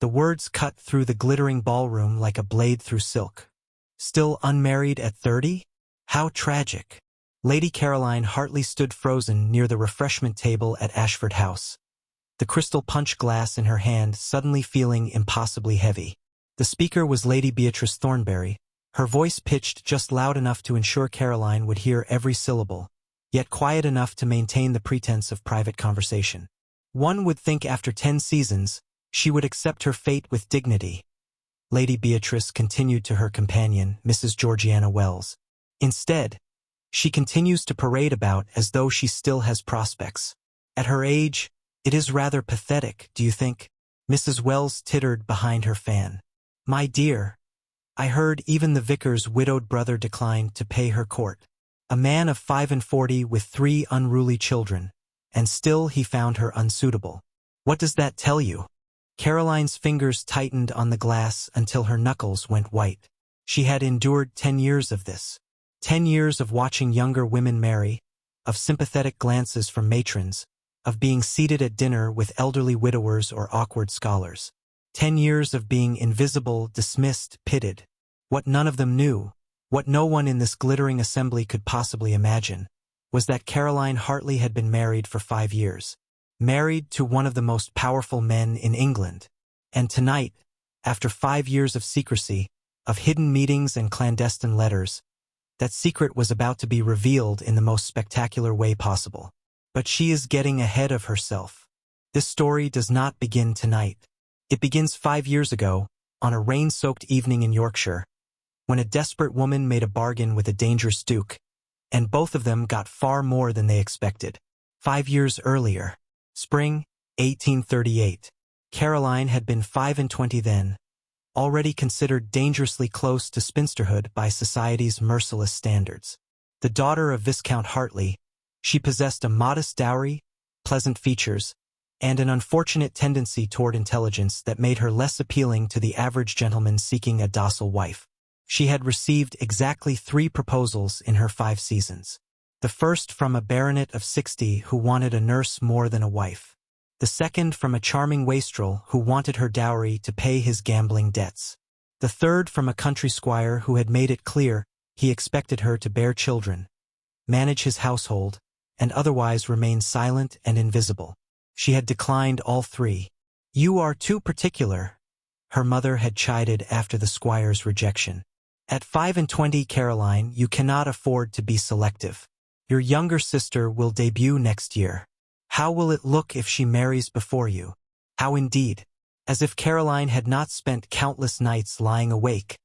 The words cut through the glittering ballroom like a blade through silk. Still unmarried at 30? How tragic. Lady Caroline Hartley stood frozen near the refreshment table at Ashford House, the crystal punch glass in her hand suddenly feeling impossibly heavy. The speaker was Lady Beatrice Thornbury, her voice pitched just loud enough to ensure Caroline would hear every syllable, yet quiet enough to maintain the pretense of private conversation. One would think after 10 seasons, she would accept her fate with dignity. Lady Beatrice continued to her companion, Mrs. Georgiana Wells. Instead, she continues to parade about as though she still has prospects. At her age, it is rather pathetic, do you think? Mrs. Wells tittered behind her fan. My dear, I heard even the vicar's widowed brother declined to pay her court. A man of 45 with 3 unruly children, and still he found her unsuitable. What does that tell you? Caroline's fingers tightened on the glass until her knuckles went white. She had endured 10 years of this. 10 years of watching younger women marry, of sympathetic glances from matrons, of being seated at dinner with elderly widowers or awkward scholars. 10 years of being invisible, dismissed, pitted. What none of them knew, what no one in this glittering assembly could possibly imagine, was that Caroline Hartley had been married for 5 years. Married to one of the most powerful men in England. And tonight, after 5 years of secrecy, of hidden meetings and clandestine letters, that secret was about to be revealed in the most spectacular way possible. But she is getting ahead of herself. This story does not begin tonight. It begins 5 years ago, on a rain-soaked evening in Yorkshire, when a desperate woman made a bargain with a dangerous duke, and both of them got far more than they expected. 5 years earlier, spring, 1838. Caroline had been 25 then, already considered dangerously close to spinsterhood by society's merciless standards. The daughter of Viscount Hartley, she possessed a modest dowry, pleasant features, and an unfortunate tendency toward intelligence that made her less appealing to the average gentleman seeking a docile wife. She had received exactly 3 proposals in her 5 seasons. The first from a baronet of 60 who wanted a nurse more than a wife. The second from a charming wastrel who wanted her dowry to pay his gambling debts. The third from a country squire who had made it clear he expected her to bear children, manage his household, and otherwise remain silent and invisible. She had declined all 3. You are too particular, her mother had chided after the squire's rejection. At 25, Caroline, you cannot afford to be selective. Your younger sister will debut next year. How will it look if she marries before you? How indeed? As if Caroline had not spent countless nights lying awake,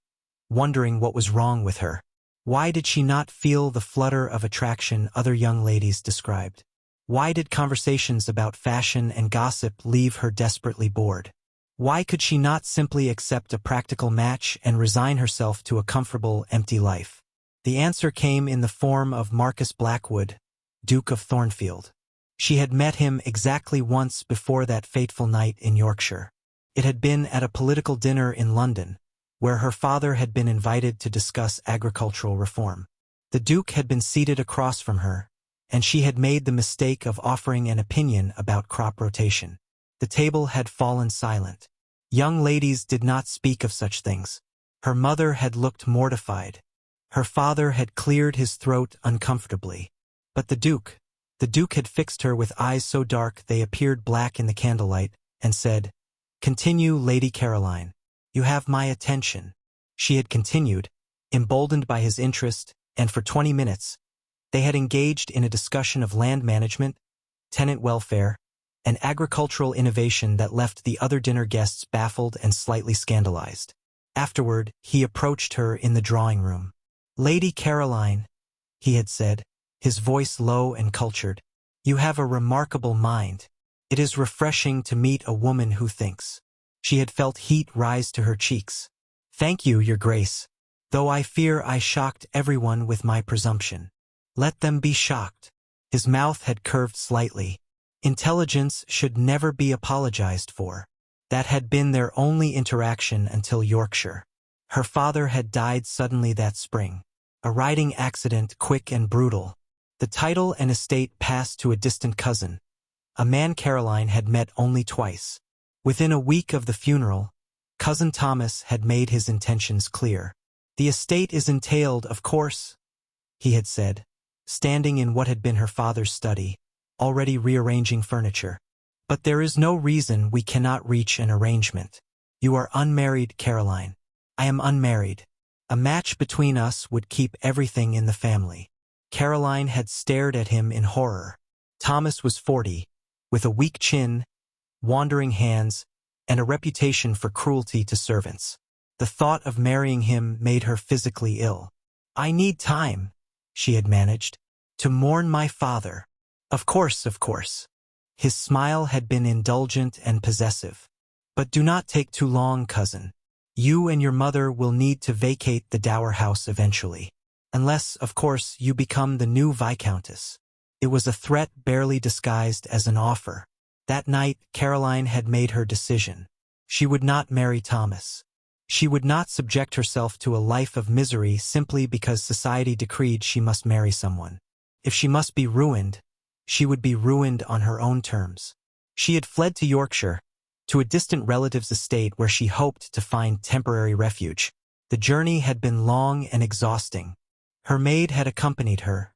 wondering what was wrong with her. Why did she not feel the flutter of attraction other young ladies described? Why did conversations about fashion and gossip leave her desperately bored? Why could she not simply accept a practical match and resign herself to a comfortable, empty life? The answer came in the form of Marcus Blackwood, Duke of Thornfield. She had met him exactly once before that fateful night in Yorkshire. It had been at a political dinner in London, where her father had been invited to discuss agricultural reform. The Duke had been seated across from her, and she had made the mistake of offering an opinion about crop rotation. The table had fallen silent. Young ladies did not speak of such things. Her mother had looked mortified. Her father had cleared his throat uncomfortably. But the Duke had fixed her with eyes so dark they appeared black in the candlelight, and said, "Continue, Lady Caroline. You have my attention." She had continued, emboldened by his interest, and for 20 minutes, they had engaged in a discussion of land management, tenant welfare, and agricultural innovation that left the other dinner guests baffled and slightly scandalized. Afterward, he approached her in the drawing room. "Lady Caroline," he had said, his voice low and cultured, "you have a remarkable mind. It is refreshing to meet a woman who thinks." She had felt heat rise to her cheeks. "Thank you, Your Grace, though I fear I shocked everyone with my presumption." "Let them be shocked." His mouth had curved slightly. Intelligence should never be apologized for. That had been their only interaction until Yorkshire. Her father had died suddenly that spring. A riding accident, quick and brutal. The title and estate passed to a distant cousin, a man Caroline had met only twice. Within a week of the funeral, Cousin Thomas had made his intentions clear. "The estate is entailed, of course," he had said, standing in what had been her father's study, already rearranging furniture. "But there is no reason we cannot reach an arrangement. You are unmarried, Caroline. I am unmarried. A match between us would keep everything in the family." Caroline had stared at him in horror. Thomas was 40, with a weak chin, wandering hands, and a reputation for cruelty to servants. The thought of marrying him made her physically ill. "I need time," she had managed, "to mourn my father." Of course, of course." His smile had been indulgent and possessive. "But do not take too long, cousin. You and your mother will need to vacate the dower house eventually. Unless, of course, you become the new Viscountess." It was a threat barely disguised as an offer. That night, Caroline had made her decision. She would not marry Thomas. She would not subject herself to a life of misery simply because society decreed she must marry someone. If she must be ruined, she would be ruined on her own terms. She had fled to Yorkshire, to a distant relative's estate where she hoped to find temporary refuge. The journey had been long and exhausting. Her maid had accompanied her,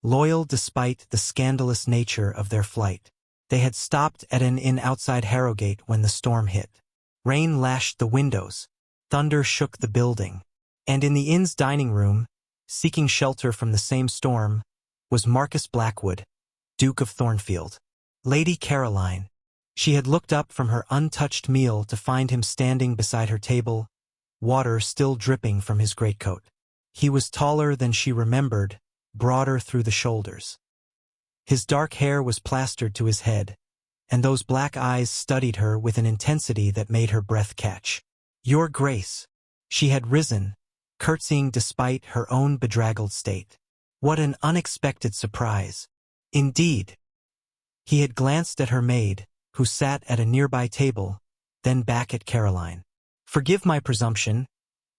loyal despite the scandalous nature of their flight. They had stopped at an inn outside Harrogate when the storm hit. Rain lashed the windows, thunder shook the building, and in the inn's dining room, seeking shelter from the same storm, was Marcus Blackwood, Duke of Thornfield. Lady Caroline. She had looked up from her untouched meal to find him standing beside her table, water still dripping from his greatcoat. He was taller than she remembered, broader through the shoulders. His dark hair was plastered to his head, and those black eyes studied her with an intensity that made her breath catch. "Your Grace." She had risen, curtsying despite her own bedraggled state. What an unexpected surprise. Indeed. He had glanced at her maid, who sat at a nearby table, then back at Caroline. "Forgive my presumption,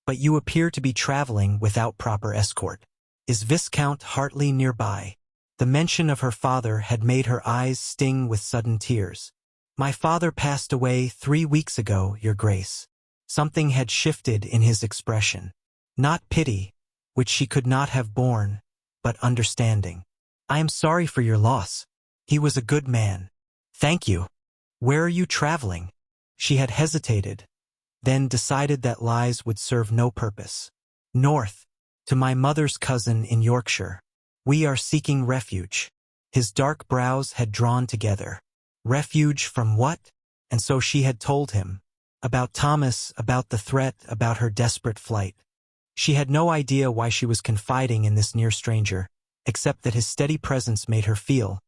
but you appear to be traveling without proper escort. Is Viscount Hartley nearby?" The mention of her father had made her eyes sting with sudden tears. "My father passed away 3 weeks ago, Your Grace." Something had shifted in his expression. Not pity, which she could not have borne, but understanding. "I am sorry for your loss. He was a good man." "Thank you. Where are you traveling?" She had hesitated, then decided that lies would serve no purpose. "North, to my mother's cousin in Yorkshire. We are seeking refuge." His dark brows had drawn together. Refuge from what? And so she had told him. About Thomas, about the threat, about her desperate flight. She had no idea why she was confiding in this near stranger, except that his steady presence made her feel,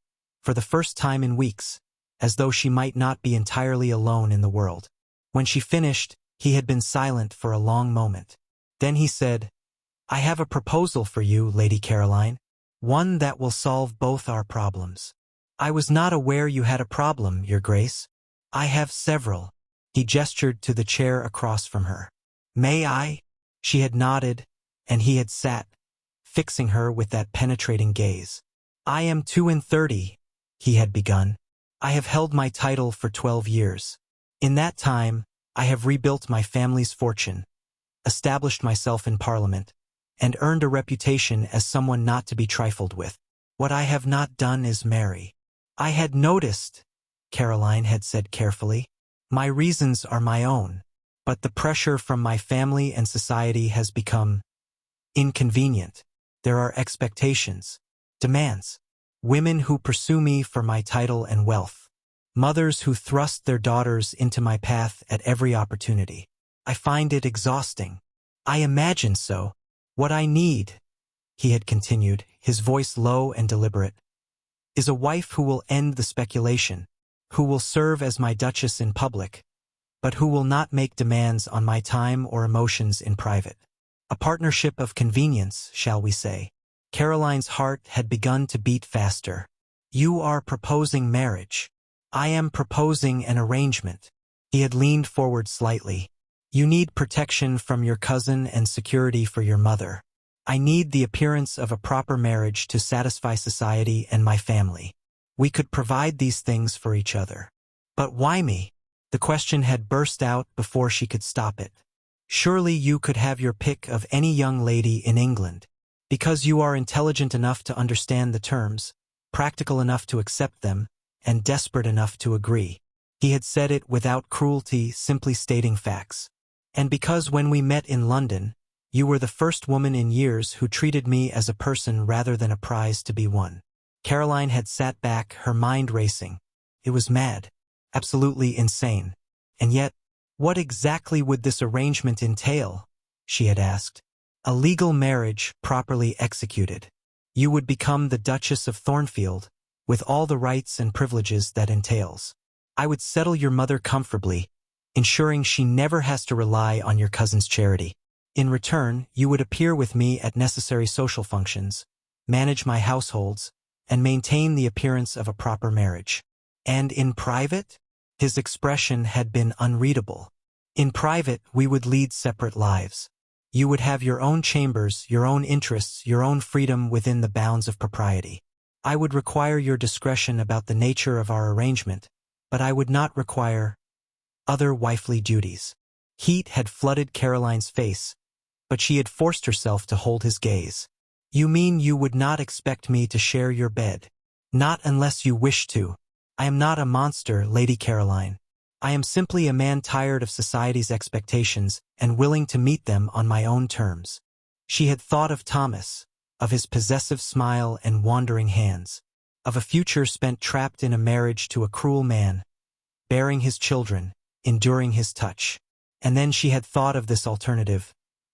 for the first time in weeks, as though she might not be entirely alone in the world. When she finished, he had been silent for a long moment. Then he said, "I have a proposal for you, Lady Caroline. One that will solve both our problems." "I was not aware you had a problem, Your Grace." "I have several." He gestured to the chair across from her. "May I?" She had nodded, and he had sat, fixing her with that penetrating gaze. "I am 32, he had begun. "I have held my title for 12 years. In that time, I have rebuilt my family's fortune, established myself in Parliament, and earned a reputation as someone not to be trifled with. What I have not done is marry." "I had noticed," Caroline had said carefully. "My reasons are my own, but the pressure from my family and society has become inconvenient. There are expectations, demands, women who pursue me for my title and wealth, mothers who thrust their daughters into my path at every opportunity. I find it exhausting." "I imagine so. What I need," he had continued, his voice low and deliberate, "is a wife who will end the speculation, who will serve as my duchess in public, but who will not make demands on my time or emotions in private. A partnership of convenience, shall we say." Caroline's heart had begun to beat faster. "You are proposing marriage. I am proposing an arrangement." He had leaned forward slightly. "You need protection from your cousin and security for your mother. I need the appearance of a proper marriage to satisfy society and my family. We could provide these things for each other." "But why me?" The question had burst out before she could stop it. Surely you could have your pick of any young lady in England. Because you are intelligent enough to understand the terms, practical enough to accept them, and desperate enough to agree. He had said it without cruelty, simply stating facts. And because when we met in London, you were the first woman in years who treated me as a person rather than a prize to be won. Caroline had sat back, her mind racing. It was mad. Absolutely insane. And yet, what exactly would this arrangement entail? She had asked. A legal marriage properly executed. You would become the Duchess of Thornfield, with all the rights and privileges that entails. I would settle your mother comfortably, ensuring she never has to rely on your cousin's charity. In return, you would appear with me at necessary social functions, manage my households, and maintain the appearance of a proper marriage. And in private? His expression had been unreadable. In private, we would lead separate lives. You would have your own chambers, your own interests, your own freedom within the bounds of propriety. I would require your discretion about the nature of our arrangement, but I would not require other wifely duties. Heat had flooded Caroline's face, but she had forced herself to hold his gaze. You mean you would not expect me to share your bed? Not unless you wish to. I am not a monster, Lady Caroline. I am simply a man tired of society's expectations and willing to meet them on my own terms. She had thought of Thomas, of his possessive smile and wandering hands, of a future spent trapped in a marriage to a cruel man, bearing his children, enduring his touch. And then she had thought of this alternative: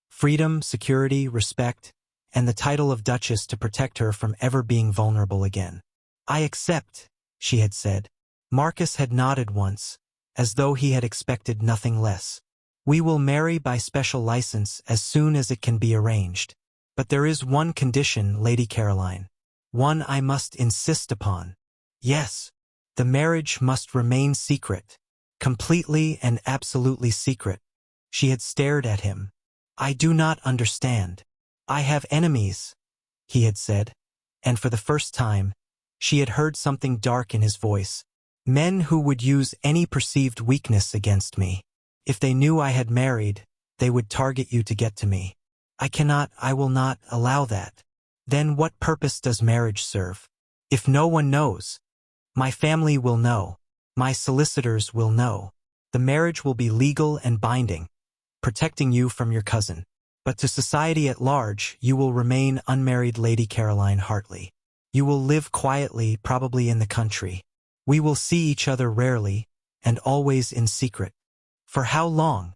freedom, security, respect, and the title of Duchess to protect her from ever being vulnerable again. I accept, she had said. Marcus had nodded once, as though he had expected nothing less. We will marry by special license as soon as it can be arranged. But there is one condition, Lady Caroline. One I must insist upon. Yes, the marriage must remain secret. Completely and absolutely secret. She had stared at him. I do not understand. I have enemies, he had said, and for the first time, she had heard something dark in his voice. Men who would use any perceived weakness against me. If they knew I had married, they would target you to get to me. I will not allow that. Then what purpose does marriage serve? If no one knows, my family will know. My solicitors will know. The marriage will be legal and binding, protecting you from your cousin. But to society at large, you will remain unmarried, Lady Caroline Hartley. You will live quietly, probably in the country. We will see each other rarely, and always in secret. For how long?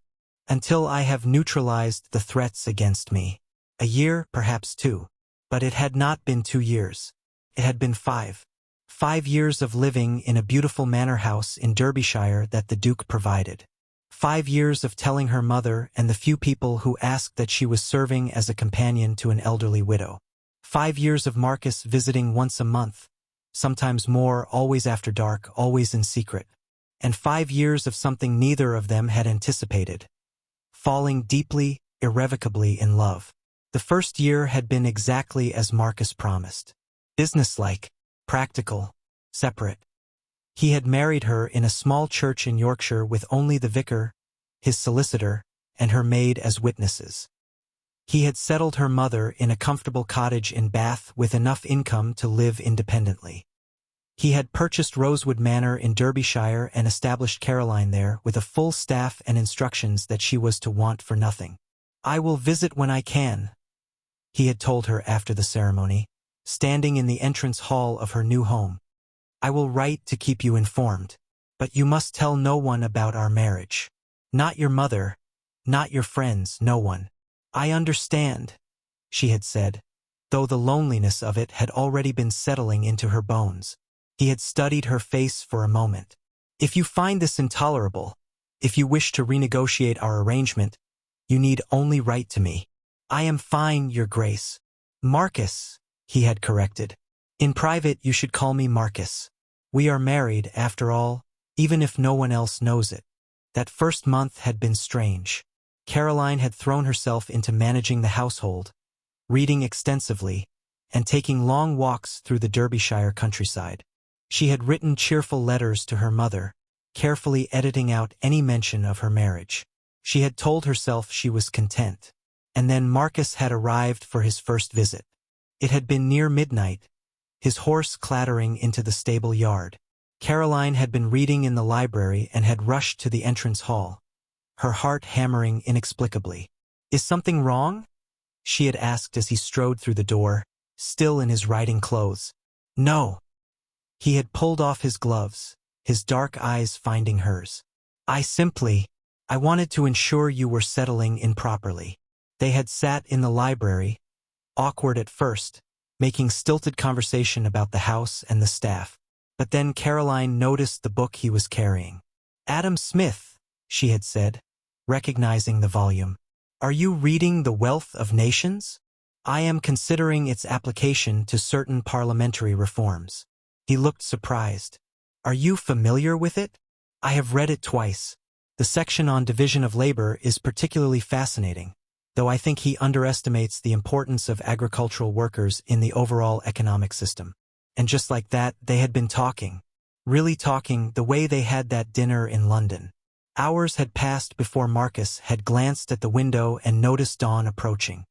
Until I have neutralized the threats against me. A year, perhaps 2. But it had not been 2 years. It had been 5. 5 years of living in a beautiful manor house in Derbyshire that the Duke provided. 5 years of telling her mother and the few people who asked that she was serving as a companion to an elderly widow. 5 years of Marcus visiting once a month, sometimes more, always after dark, always in secret. And 5 years of something neither of them had anticipated. Falling deeply, irrevocably in love. The first year had been exactly as Marcus promised. Businesslike, practical, separate. He had married her in a small church in Yorkshire with only the vicar, his solicitor, and her maid as witnesses. He had settled her mother in a comfortable cottage in Bath with enough income to live independently. He had purchased Rosewood Manor in Derbyshire and established Caroline there with a full staff and instructions that she was to want for nothing. I will visit when I can, he had told her after the ceremony, standing in the entrance hall of her new home. I will write to keep you informed, but you must tell no one about our marriage. Not your mother, not your friends, no one. I understand, she had said, though the loneliness of it had already been settling into her bones. He had studied her face for a moment. If you find this intolerable, if you wish to renegotiate our arrangement, you need only write to me. I am fine, Your Grace. Marcus, he had corrected. In private you should call me Marcus. We are married, after all, even if no one else knows it. That first month had been strange. Caroline had thrown herself into managing the household, reading extensively, and taking long walks through the Derbyshire countryside. She had written cheerful letters to her mother, carefully editing out any mention of her marriage. She had told herself she was content. And then Marcus had arrived for his first visit. It had been near midnight, his horse clattering into the stable yard. Caroline had been reading in the library and had rushed to the entrance hall, her heart hammering inexplicably. "Is something wrong?" she had asked as he strode through the door, still in his riding clothes. "No." He had pulled off his gloves, his dark eyes finding hers. I wanted to ensure you were settling in properly." They had sat in the library, awkward at first, making stilted conversation about the house and the staff. But then Caroline noticed the book he was carrying. "Adam Smith," she had said, recognizing the volume. "Are you reading The Wealth of Nations? I am considering its application to certain parliamentary reforms." He looked surprised. "Are you familiar with it?" "I have read it twice. The section on division of labor is particularly fascinating, though I think he underestimates the importance of agricultural workers in the overall economic system." And just like that, they had been talking. Really talking, the way they had that dinner in London. Hours had passed before Marcus had glanced at the window and noticed dawn approaching.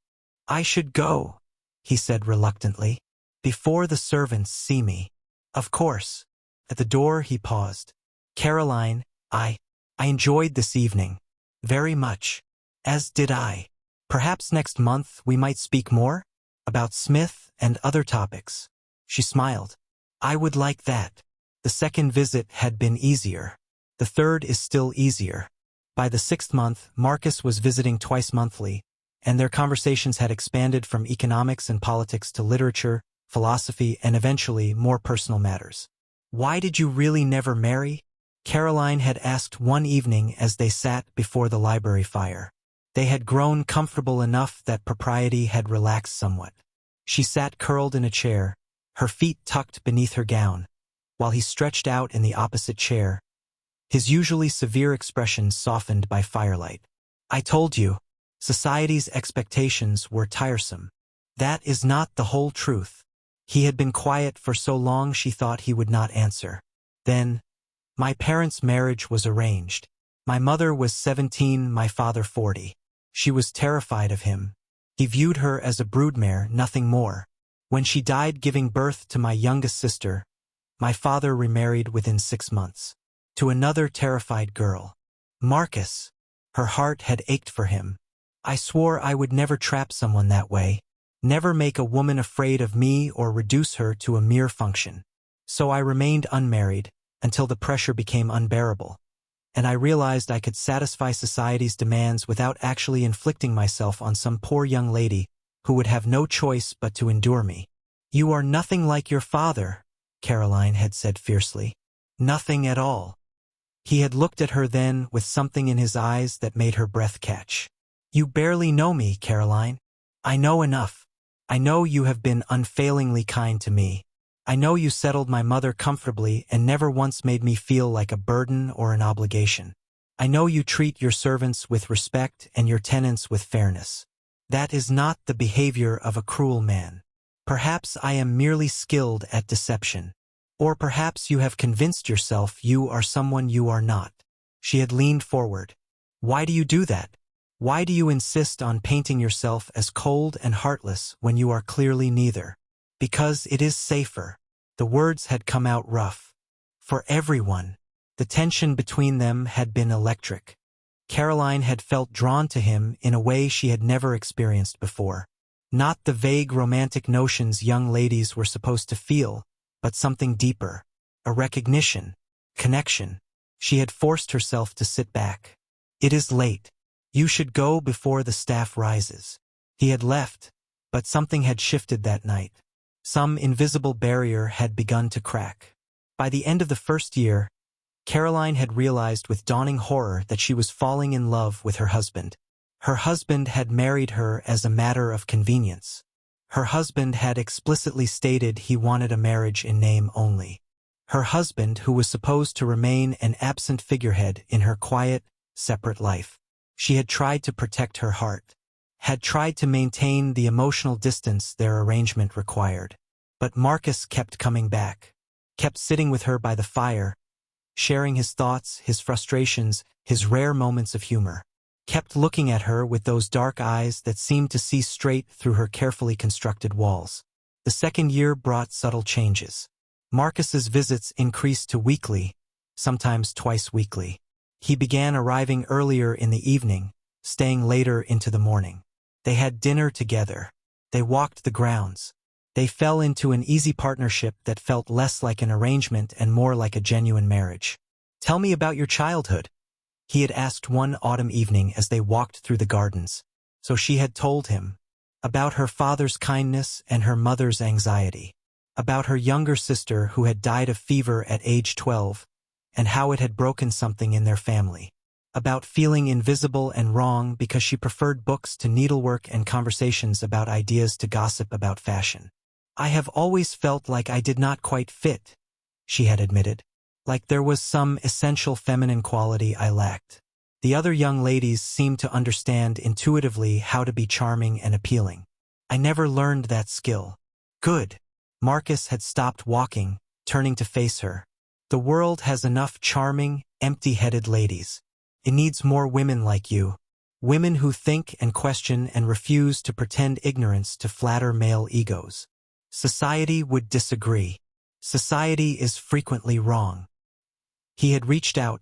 "I should go," he said reluctantly, "before the servants see me." "Of course." At the door he paused. "Caroline, I enjoyed this evening. Very much. As did I. Perhaps next month we might speak more? About Smith and other topics." She smiled. "I would like that." The second visit had been easier. The third is still easier. By the 6th month, Marcus was visiting twice monthly, and their conversations had expanded from economics and politics to literature, philosophy, and eventually more personal matters. "Why did you really never marry?" Caroline had asked one evening as they sat before the library fire. They had grown comfortable enough that propriety had relaxed somewhat. She sat curled in a chair, her feet tucked beneath her gown, while he stretched out in the opposite chair, his usually severe expression softened by firelight. "I told you, society's expectations were tiresome. That is not the whole truth." He had been quiet for so long she thought he would not answer. Then, "My parents' marriage was arranged. My mother was 17, my father 40. She was terrified of him. He viewed her as a broodmare, nothing more. When she died giving birth to my youngest sister, my father remarried within 6 months. To another terrified girl. Marcus." Her heart had ached for him. "I swore I would never trap someone that way. Never make a woman afraid of me or reduce her to a mere function. So I remained unmarried, until the pressure became unbearable. And I realized I could satisfy society's demands without actually inflicting myself on some poor young lady who would have no choice but to endure me." "You are nothing like your father," Caroline had said fiercely. "Nothing at all." He had looked at her then with something in his eyes that made her breath catch. "You barely know me, Caroline. I know enough. I know you have been unfailingly kind to me. I know you settled my mother comfortably and never once made me feel like a burden or an obligation. I know you treat your servants with respect and your tenants with fairness. That is not the behavior of a cruel man. Perhaps I am merely skilled at deception. Or perhaps you have convinced yourself you are someone you are not." She had leaned forward. "Why do you do that? Why do you insist on painting yourself as cold and heartless when you are clearly neither?" "Because it is safer." The words had come out rough. "For everyone." The tension between them had been electric. Caroline had felt drawn to him in a way she had never experienced before. Not the vague romantic notions young ladies were supposed to feel, but something deeper. A recognition. Connection. She had forced herself to sit back. "It is late. You should go before the staff rises." He had left, but something had shifted that night. Some invisible barrier had begun to crack. By the end of the first year, Caroline had realized with dawning horror that she was falling in love with her husband. Her husband had married her as a matter of convenience. Her husband had explicitly stated he wanted a marriage in name only. Her husband, who was supposed to remain an absent figurehead in her quiet, separate life. She had tried to protect her heart, had tried to maintain the emotional distance their arrangement required. But Marcus kept coming back, kept sitting with her by the fire, sharing his thoughts, his frustrations, his rare moments of humor. Kept looking at her with those dark eyes that seemed to see straight through her carefully constructed walls. The second year brought subtle changes. Marcus's visits increased to weekly, sometimes twice weekly. He began arriving earlier in the evening, staying later into the morning. They had dinner together. They walked the grounds. They fell into an easy partnership that felt less like an arrangement and more like a genuine marriage. "Tell me about your childhood," he had asked one autumn evening as they walked through the gardens. So she had told him about her father's kindness and her mother's anxiety, about her younger sister who had died of fever at age 12, and how it had broken something in their family, about feeling invisible and wrong because she preferred books to needlework and conversations about ideas to gossip about fashion. "I have always felt like I did not quite fit," she had admitted, "like there was some essential feminine quality I lacked." The other young ladies seemed to understand intuitively how to be charming and appealing. "I never learned that skill." "Good." Marcus had stopped walking, turning to face her. "The world has enough charming, empty-headed ladies. It needs more women like you. Women who think and question and refuse to pretend ignorance to flatter male egos. Society would disagree. Society is frequently wrong." He had reached out,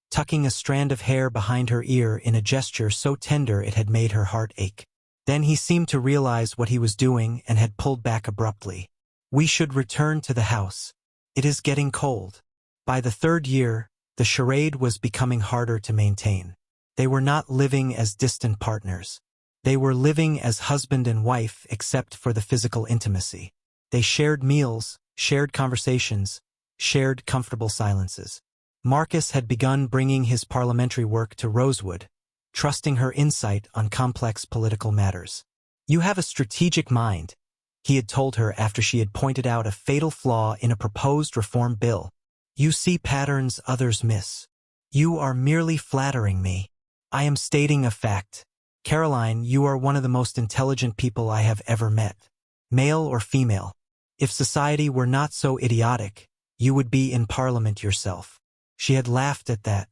tucking a strand of hair behind her ear in a gesture so tender it had made her heart ache. Then he seemed to realize what he was doing and had pulled back abruptly. "We should return to the house. It is getting cold." By the third year, the charade was becoming harder to maintain. They were not living as distant partners. They were living as husband and wife except for the physical intimacy. They shared meals, shared conversations, shared comfortable silences. Marcus had begun bringing his parliamentary work to Rosewood, trusting her insight on complex political matters. "You have a strategic mind," he had told her after she had pointed out a fatal flaw in a proposed reform bill. "You see patterns others miss. You are merely flattering me. I am stating a fact. Caroline, you are one of the most intelligent people I have ever met. Male or female. If society were not so idiotic, you would be in Parliament yourself." She had laughed at that.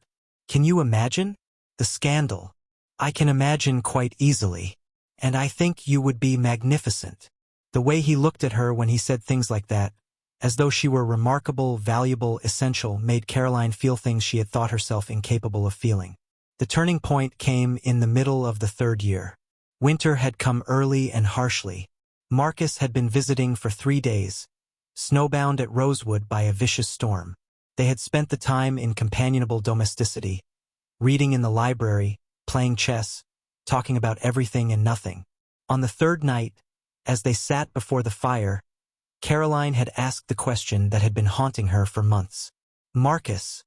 "Can you imagine? The scandal." "I can imagine quite easily. And I think you would be magnificent." The way he looked at her when he said things like that, as though she were remarkable, valuable, essential, made Caroline feel things she had thought herself incapable of feeling. The turning point came in the middle of the third year. Winter had come early and harshly. Marcus had been visiting for 3 days, snowbound at Rosewood by a vicious storm. They had spent the time in companionable domesticity, reading in the library, playing chess, talking about everything and nothing. On the third night, as they sat before the fire, Caroline had asked the question that had been haunting her for months. "Marcus,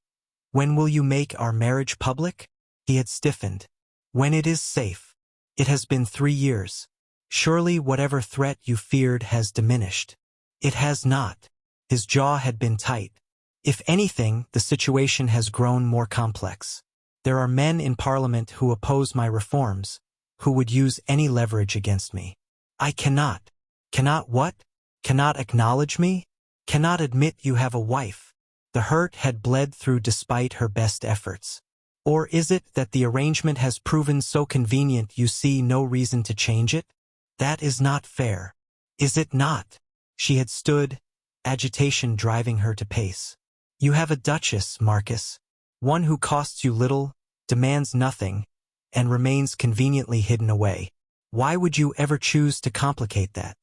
when will you make our marriage public?" He had stiffened. "When it is safe. It has been 3 years. Surely whatever threat you feared has diminished." "It has not." His jaw had been tight. "If anything, the situation has grown more complex. There are men in Parliament who oppose my reforms, who would use any leverage against me. I cannot." "Cannot what?" "Cannot acknowledge me? Cannot admit you have a wife." The hurt had bled through despite her best efforts. "Or is it that the arrangement has proven so convenient you see no reason to change it? That is not fair. Is it not?" She had stood, agitation driving her to pace. "You have a duchess, Marcus. One who costs you little, demands nothing, and remains conveniently hidden away. Why would you ever choose to complicate that?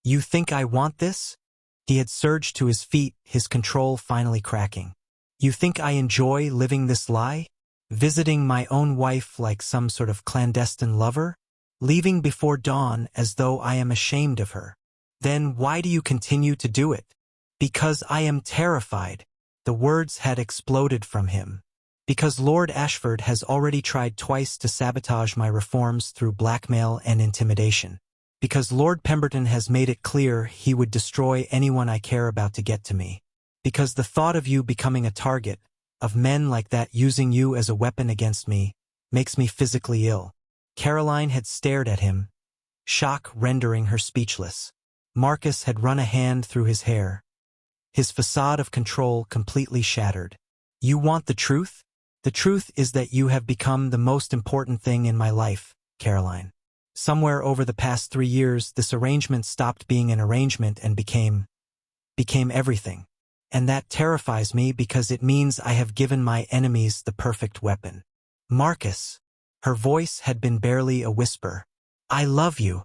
You think I want this?" He had surged to his feet, his control finally cracking. "You think I enjoy living this lie? Visiting my own wife like some sort of clandestine lover? Leaving before dawn as though I am ashamed of her? Then why do you continue to do it?" "Because I am terrified." The words had exploded from him. "Because Lord Ashford has already tried twice to sabotage my reforms through blackmail and intimidation. Because Lord Pemberton has made it clear he would destroy anyone I care about to get to me. Because the thought of you becoming a target, of men like that using you as a weapon against me, makes me physically ill." Caroline had stared at him, shock rendering her speechless. Marcus had run a hand through his hair, his facade of control completely shattered. You want the truth? The truth is that you have become the most important thing in my life, Caroline. Somewhere over the past 3 years, this arrangement stopped being an arrangement and became everything. And that terrifies me because it means I have given my enemies the perfect weapon. Marcus. Her voice had been barely a whisper. I love you.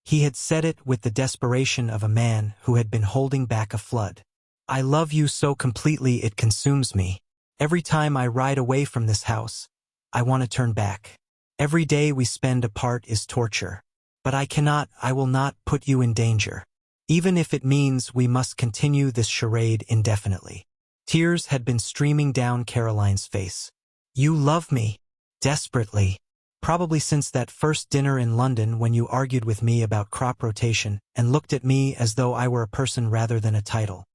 He had said it with the desperation of a man who had been holding back a flood. I love you so completely it consumes me. Every time I ride away from this house, I want to turn back. Every day we spend apart is torture. But I will not put you in danger. Even if it means we must continue this charade indefinitely. Tears had been streaming down Caroline's face. You love me. Desperately. Probably since that first dinner in London when you argued with me about crop rotation and looked at me as though I were a person rather than a title.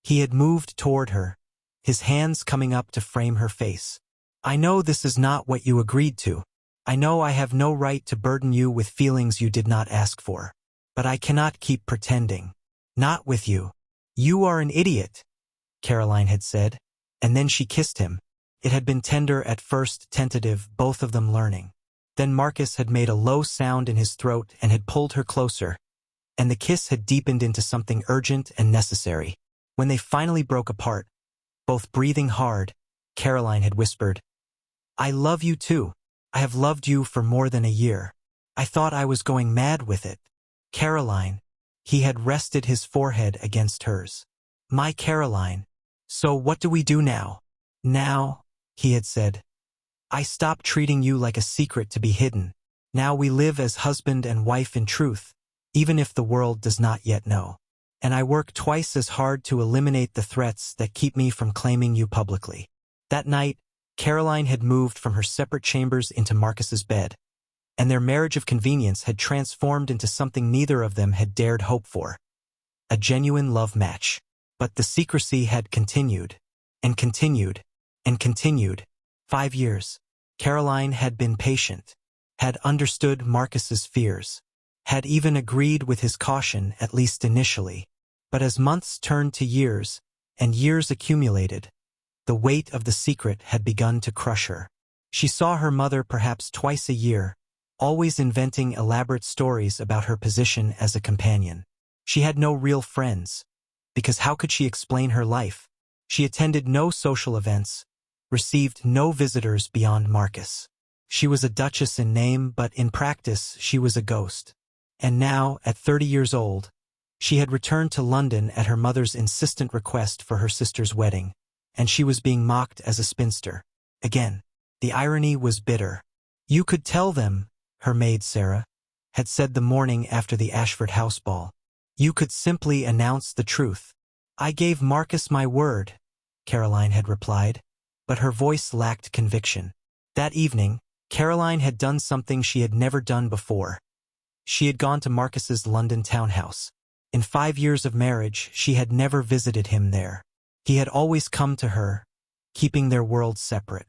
He had moved toward her, his hands coming up to frame her face. I know this is not what you agreed to. I know I have no right to burden you with feelings you did not ask for. But I cannot keep pretending. Not with you. You are an idiot, Caroline had said, and then she kissed him. It had been tender at first, tentative, both of them learning. Then Marcus had made a low sound in his throat and had pulled her closer, and the kiss had deepened into something urgent and necessary. When they finally broke apart, both breathing hard, Caroline had whispered, I love you too. I have loved you for more than a year. I thought I was going mad with it. Caroline. He had rested his forehead against hers. My Caroline. So what do we do now? Now, he had said. I stopped treating you like a secret to be hidden. Now we live as husband and wife in truth, even if the world does not yet know. And I work twice as hard to eliminate the threats that keep me from claiming you publicly. That night, Caroline had moved from her separate chambers into Marcus's bed, and their marriage of convenience had transformed into something neither of them had dared hope for. A genuine love match. But the secrecy had continued, and continued, and continued. 5 years. Caroline had been patient, had understood Marcus's fears, had even agreed with his caution, at least initially. But as months turned to years, and years accumulated, the weight of the secret had begun to crush her. She saw her mother perhaps twice a year, always inventing elaborate stories about her position as a companion. She had no real friends, because how could she explain her life? She attended no social events, received no visitors beyond Marcus. She was a duchess in name, but in practice she was a ghost. And now, at 30 years old, she had returned to London at her mother's insistent request for her sister's wedding, and she was being mocked as a spinster. Again, the irony was bitter. You could tell them, her maid Sarah had said the morning after the Ashford house ball. You could simply announce the truth. I gave Marcus my word, Caroline had replied, but her voice lacked conviction. That evening, Caroline had done something she had never done before. She had gone to Marcus's London townhouse. In 5 years of marriage, she had never visited him there. He had always come to her, keeping their worlds separate.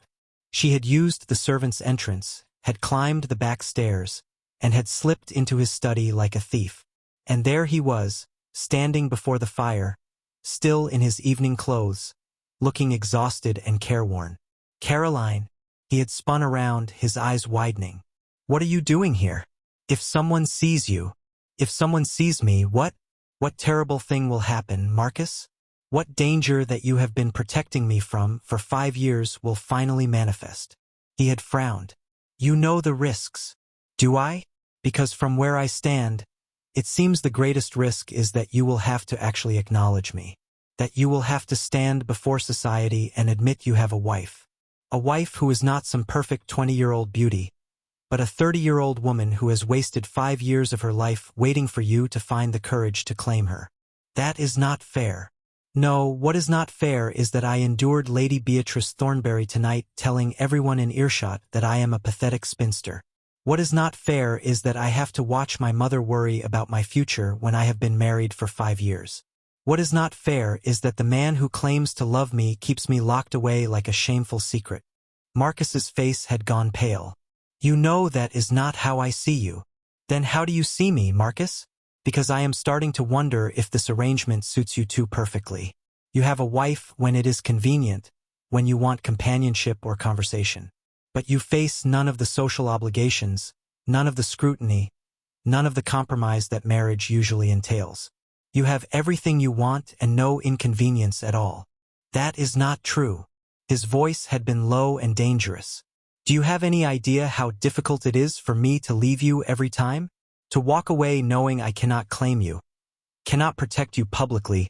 She had used the servant's entrance, had climbed the back stairs, and had slipped into his study like a thief. And there he was, standing before the fire, still in his evening clothes, looking exhausted and careworn. Caroline, he had spun around, his eyes widening. What are you doing here? If someone sees you, if someone sees me, what terrible thing will happen, Marcus? What danger that you have been protecting me from for 5 years will finally manifest? He had frowned. You know the risks. Do I? Because from where I stand, it seems the greatest risk is that you will have to actually acknowledge me. That you will have to stand before society and admit you have a wife. A wife who is not some perfect 20-year-old beauty, but a 30-year-old woman who has wasted 5 years of her life waiting for you to find the courage to claim her. That is not fair. No, what is not fair is that I endured Lady Beatrice Thornbury tonight telling everyone in earshot that I am a pathetic spinster. What is not fair is that I have to watch my mother worry about my future when I have been married for 5 years. What is not fair is that the man who claims to love me keeps me locked away like a shameful secret. Marcus's face had gone pale. You know that is not how I see you. Then how do you see me, Marcus? Because I am starting to wonder if this arrangement suits you too perfectly. You have a wife when it is convenient, when you want companionship or conversation. But you face none of the social obligations, none of the scrutiny, none of the compromise that marriage usually entails. You have everything you want and no inconvenience at all. That is not true. His voice had been low and dangerous. Do you have any idea how difficult it is for me to leave you every time? To walk away knowing I cannot claim you, cannot protect you publicly,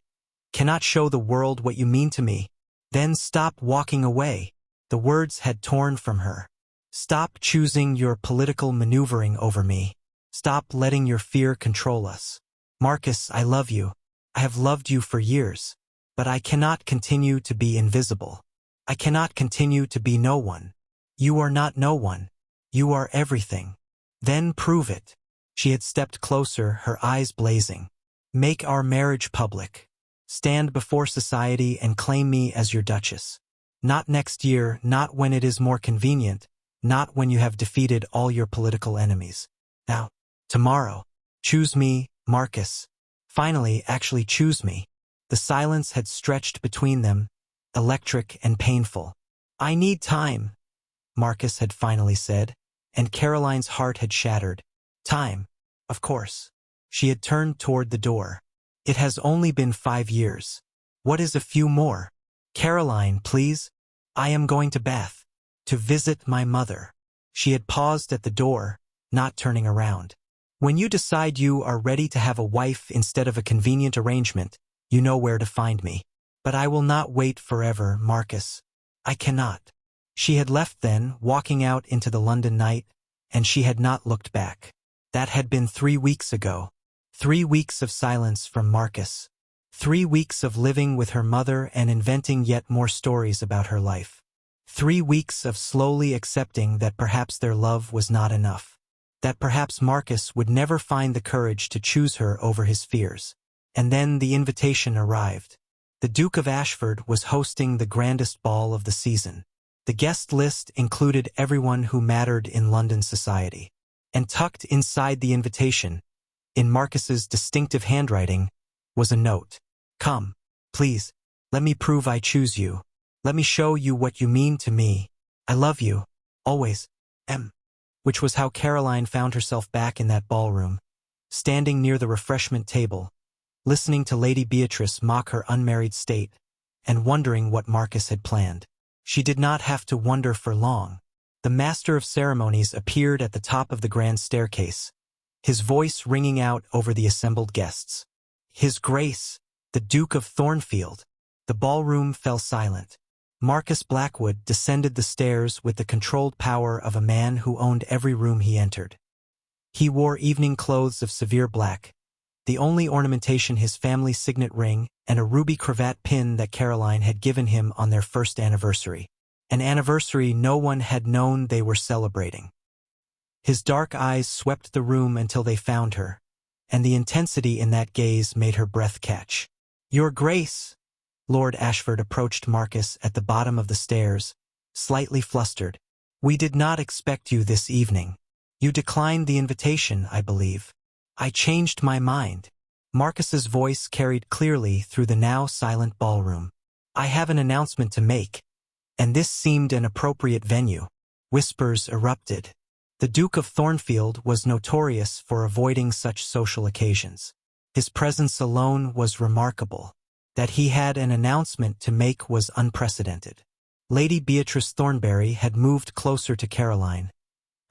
cannot show the world what you mean to me? Then stop walking away. The words had torn from her. Stop choosing your political maneuvering over me. Stop letting your fear control us. Marcus, I love you. I have loved you for years. But I cannot continue to be invisible. I cannot continue to be no one. You are not no one. You are everything. Then prove it. She had stepped closer, her eyes blazing. Make our marriage public. Stand before society and claim me as your duchess. Not next year, not when it is more convenient, not when you have defeated all your political enemies. Now, tomorrow. Choose me, Marcus. Finally, actually choose me. The silence had stretched between them, electric and painful. I need time, Marcus had finally said, and Caroline's heart had shattered. Time, of course. She had turned toward the door. It has only been 5 years. What is a few more? Caroline, please. I am going to Bath. To visit my mother. She had paused at the door, not turning around. When you decide you are ready to have a wife instead of a convenient arrangement, you know where to find me. But I will not wait forever, Marcus. I cannot. She had left then, walking out into the London night, and she had not looked back. That had been 3 weeks ago. 3 weeks of silence from Marcus. 3 weeks of living with her mother and inventing yet more stories about her life. 3 weeks of slowly accepting that perhaps their love was not enough. That perhaps Marcus would never find the courage to choose her over his fears. And then the invitation arrived. The Duke of Ashford was hosting the grandest ball of the season. The guest list included everyone who mattered in London society. And tucked inside the invitation, in Marcus's distinctive handwriting, was a note. Come, please, let me prove I choose you. Let me show you what you mean to me. I love you, always, M. Which was how Caroline found herself back in that ballroom, standing near the refreshment table, listening to Lady Beatrice mock her unmarried state, and wondering what Marcus had planned. She did not have to wonder for long. The master of ceremonies appeared at the top of the grand staircase, his voice ringing out over the assembled guests. His Grace, the Duke of Thornfield. The ballroom fell silent. Marcus Blackwood descended the stairs with the controlled power of a man who owned every room he entered. He wore evening clothes of severe black, the only ornamentation his family's signet ring and a ruby cravat pin that Caroline had given him on their first anniversary. An anniversary no one had known they were celebrating. His dark eyes swept the room until they found her, and the intensity in that gaze made her breath catch. Your Grace! Lord Ashford approached Marcus at the bottom of the stairs, slightly flustered. We did not expect you this evening. You declined the invitation, I believe. I changed my mind. Marcus's voice carried clearly through the now silent ballroom. I have an announcement to make. And this seemed an appropriate venue. Whispers erupted. The Duke of Thornfield was notorious for avoiding such social occasions. His presence alone was remarkable. That he had an announcement to make was unprecedented. Lady Beatrice Thornbury had moved closer to Caroline,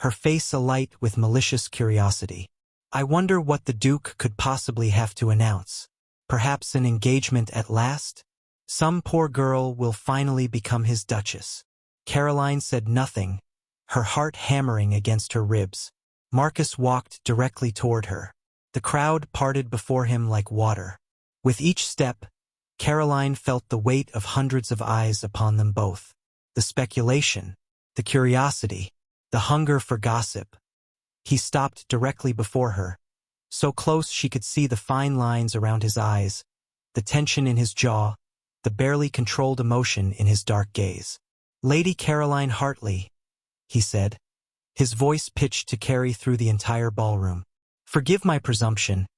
her face alight with malicious curiosity. I wonder what the Duke could possibly have to announce. Perhaps an engagement at last? Some poor girl will finally become his duchess. Caroline said nothing, her heart hammering against her ribs. Marcus walked directly toward her. The crowd parted before him like water. With each step, Caroline felt the weight of hundreds of eyes upon them both. The speculation, the curiosity, the hunger for gossip. He stopped directly before her, so close she could see the fine lines around his eyes, the tension in his jaw, the barely controlled emotion in his dark gaze. Lady Caroline Hartley, he said, his voice pitched to carry through the entire ballroom. Forgive my presumption,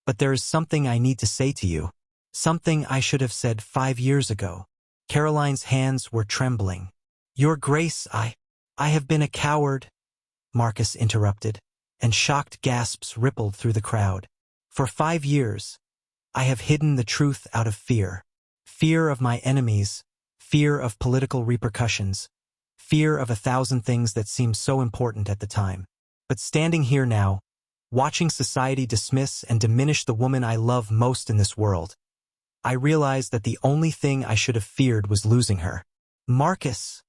but there is something I need to say to you, something I should have said 5 years ago. Caroline's hands were trembling. "Your Grace, I have been a coward," Marcus interrupted, and shocked gasps rippled through the crowd. "For 5 years, I have hidden the truth out of fear. Fear of my enemies, fear of political repercussions, fear of 1,000 things that seemed so important at the time. But standing here now, watching society dismiss and diminish the woman I love most in this world, I realized that the only thing I should have feared was losing her." "Marcus,"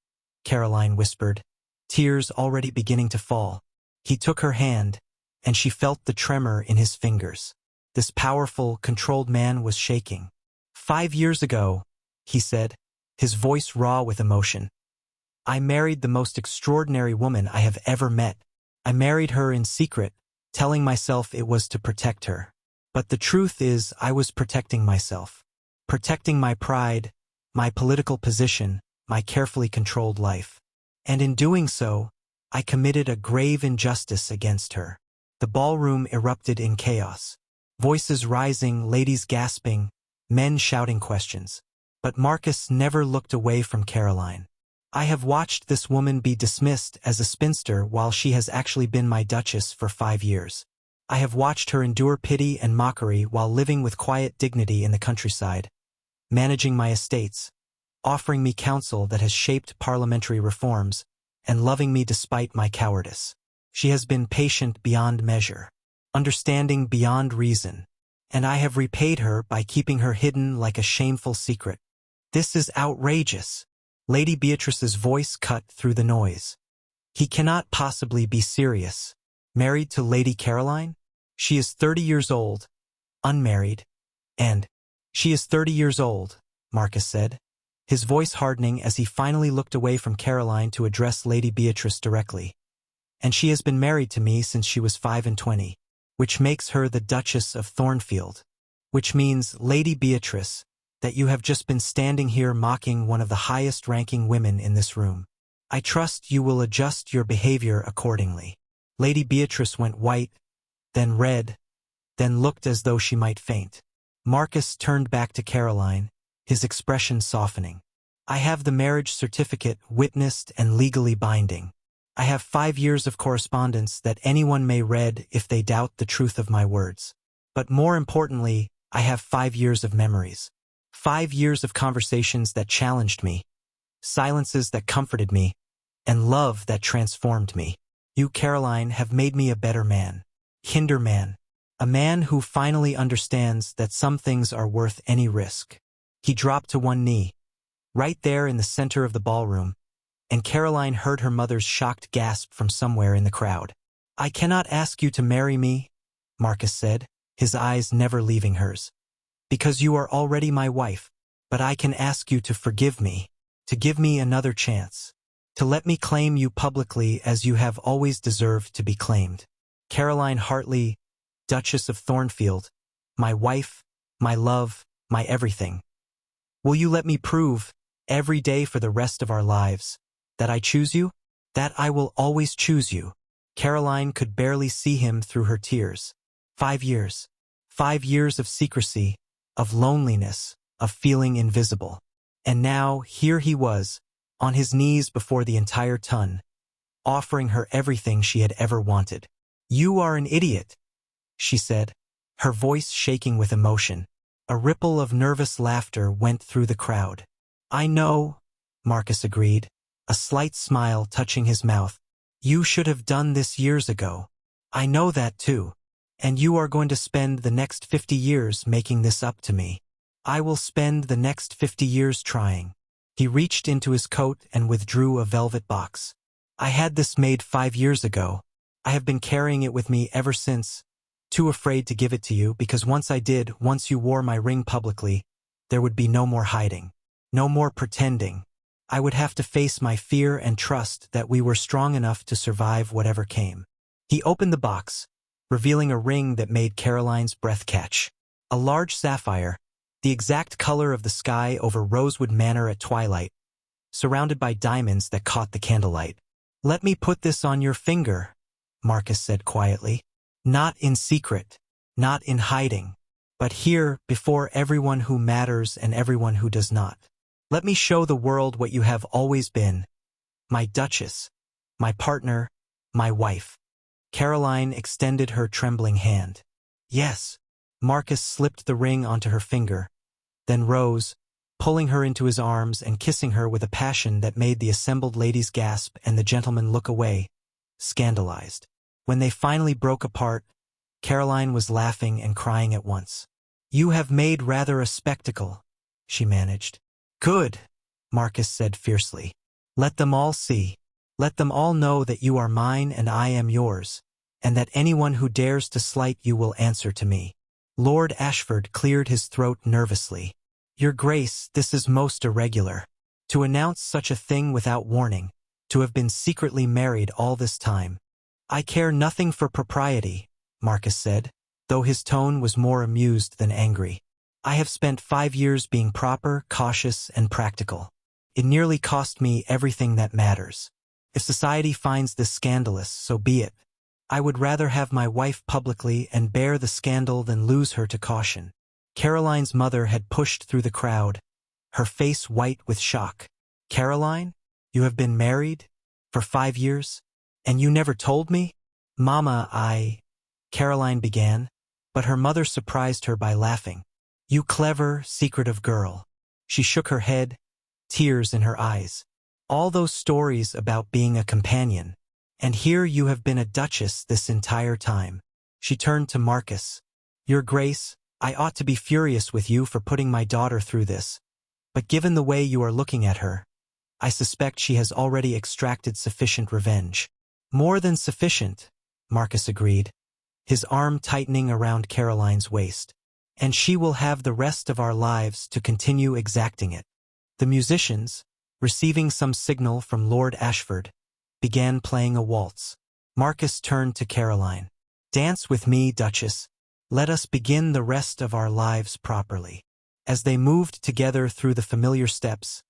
Caroline whispered, tears already beginning to fall. He took her hand, and she felt the tremor in his fingers. This powerful, controlled man was shaking. "5 years ago," he said, his voice raw with emotion, "I married the most extraordinary woman I have ever met. I married her in secret, telling myself it was to protect her. But the truth is I was protecting myself. Protecting my pride, my political position, my carefully controlled life. And in doing so, I committed a grave injustice against her." The ballroom erupted in chaos. Voices rising, ladies gasping, men shouting questions. But Marcus never looked away from Caroline. "I have watched this woman be dismissed as a spinster while she has actually been my duchess for 5 years. I have watched her endure pity and mockery while living with quiet dignity in the countryside, managing my estates, offering me counsel that has shaped parliamentary reforms, and loving me despite my cowardice. She has been patient beyond measure, understanding beyond reason, and I have repaid her by keeping her hidden like a shameful secret. This is outrageous." Lady Beatrice's voice cut through the noise. "He cannot possibly be serious. Married to Lady Caroline? She is 30 years old, unmarried, and—" "She is 30 years old," Marcus said, his voice hardening as he finally looked away from Caroline to address Lady Beatrice directly. "And she has been married to me since she was 25, which makes her the Duchess of Thornfield. Which means, Lady Beatrice, that you have just been standing here mocking one of the highest-ranking women in this room. I trust you will adjust your behavior accordingly." Lady Beatrice went white, then red, then looked as though she might faint. Marcus turned back to Caroline, his expression softening. "I have the marriage certificate witnessed and legally binding. I have 5 years of correspondence that anyone may read if they doubt the truth of my words. But more importantly, I have 5 years of memories. 5 years of conversations that challenged me, silences that comforted me, and love that transformed me. You, Caroline, have made me a better man. Kinder man. A man who finally understands that some things are worth any risk." He dropped to one knee, right there in the center of the ballroom, and Caroline heard her mother's shocked gasp from somewhere in the crowd. "I cannot ask you to marry me," Marcus said, his eyes never leaving hers, "because you are already my wife, but I can ask you to forgive me, to give me another chance, to let me claim you publicly as you have always deserved to be claimed. Caroline Hartley, Duchess of Thornfield, my wife, my love, my everything. Will you let me prove, every day for the rest of our lives, that I choose you? That I will always choose you?" Caroline could barely see him through her tears. 5 years. 5 years of secrecy, of loneliness, of feeling invisible. And now, here he was, on his knees before the entire ton, offering her everything she had ever wanted. "You are an idiot," she said, her voice shaking with emotion. A ripple of nervous laughter went through the crowd. "I know," Marcus agreed, a slight smile touching his mouth. "You should have done this years ago. I know that too. And you are going to spend the next 50 years making this up to me. I will spend the next 50 years trying." He reached into his coat and withdrew a velvet box. "I had this made 5 years ago. I have been carrying it with me ever since, too afraid to give it to you because once I did, once you wore my ring publicly, there would be no more hiding, no more pretending. I would have to face my fear and trust that we were strong enough to survive whatever came." He opened the box, revealing a ring that made Caroline's breath catch. A large sapphire, the exact color of the sky over Rosewood Manor at twilight, surrounded by diamonds that caught the candlelight. "Let me put this on your finger," Marcus said quietly. "Not in secret, not in hiding, but here before everyone who matters and everyone who does not. Let me show the world what you have always been. My Duchess, my partner, my wife. Caroline extended her trembling hand. Yes. Marcus slipped the ring onto her finger, then rose, pulling her into his arms and kissing her with a passion that made the assembled ladies gasp and the gentlemen look away, scandalized. When they finally broke apart, Caroline was laughing and crying at once. You have made rather a spectacle, she managed. Good, Marcus said fiercely. Let them all see. Let them all know that you are mine and I am yours, and that anyone who dares to slight you will answer to me. Lord Ashford cleared his throat nervously. Your Grace, this is most irregular. To announce such a thing without warning, to have been secretly married all this time. I care nothing for propriety, Marcus said, though his tone was more amused than angry. I have spent 5 years being proper, cautious, and practical. It nearly cost me everything that matters. If society finds this scandalous, so be it. I would rather have my wife publicly and bear the scandal than lose her to caution. Caroline's mother had pushed through the crowd, her face white with shock. Caroline, you have been married? For 5 years? And you never told me? Mama, Caroline began, but her mother surprised her by laughing. You clever, secretive girl. She shook her head, tears in her eyes. All those stories about being a companion. And here you have been a duchess this entire time. She turned to Marcus. Your Grace, I ought to be furious with you for putting my daughter through this. But given the way you are looking at her, I suspect she has already extracted sufficient revenge. More than sufficient, Marcus agreed, his arm tightening around Caroline's waist. And she will have the rest of our lives to continue exacting it. The musicians, receiving some signal from Lord Ashford, began playing a waltz. Marcus turned to Caroline. Dance with me, Duchess. Let us begin the rest of our lives properly. As they moved together through the familiar steps,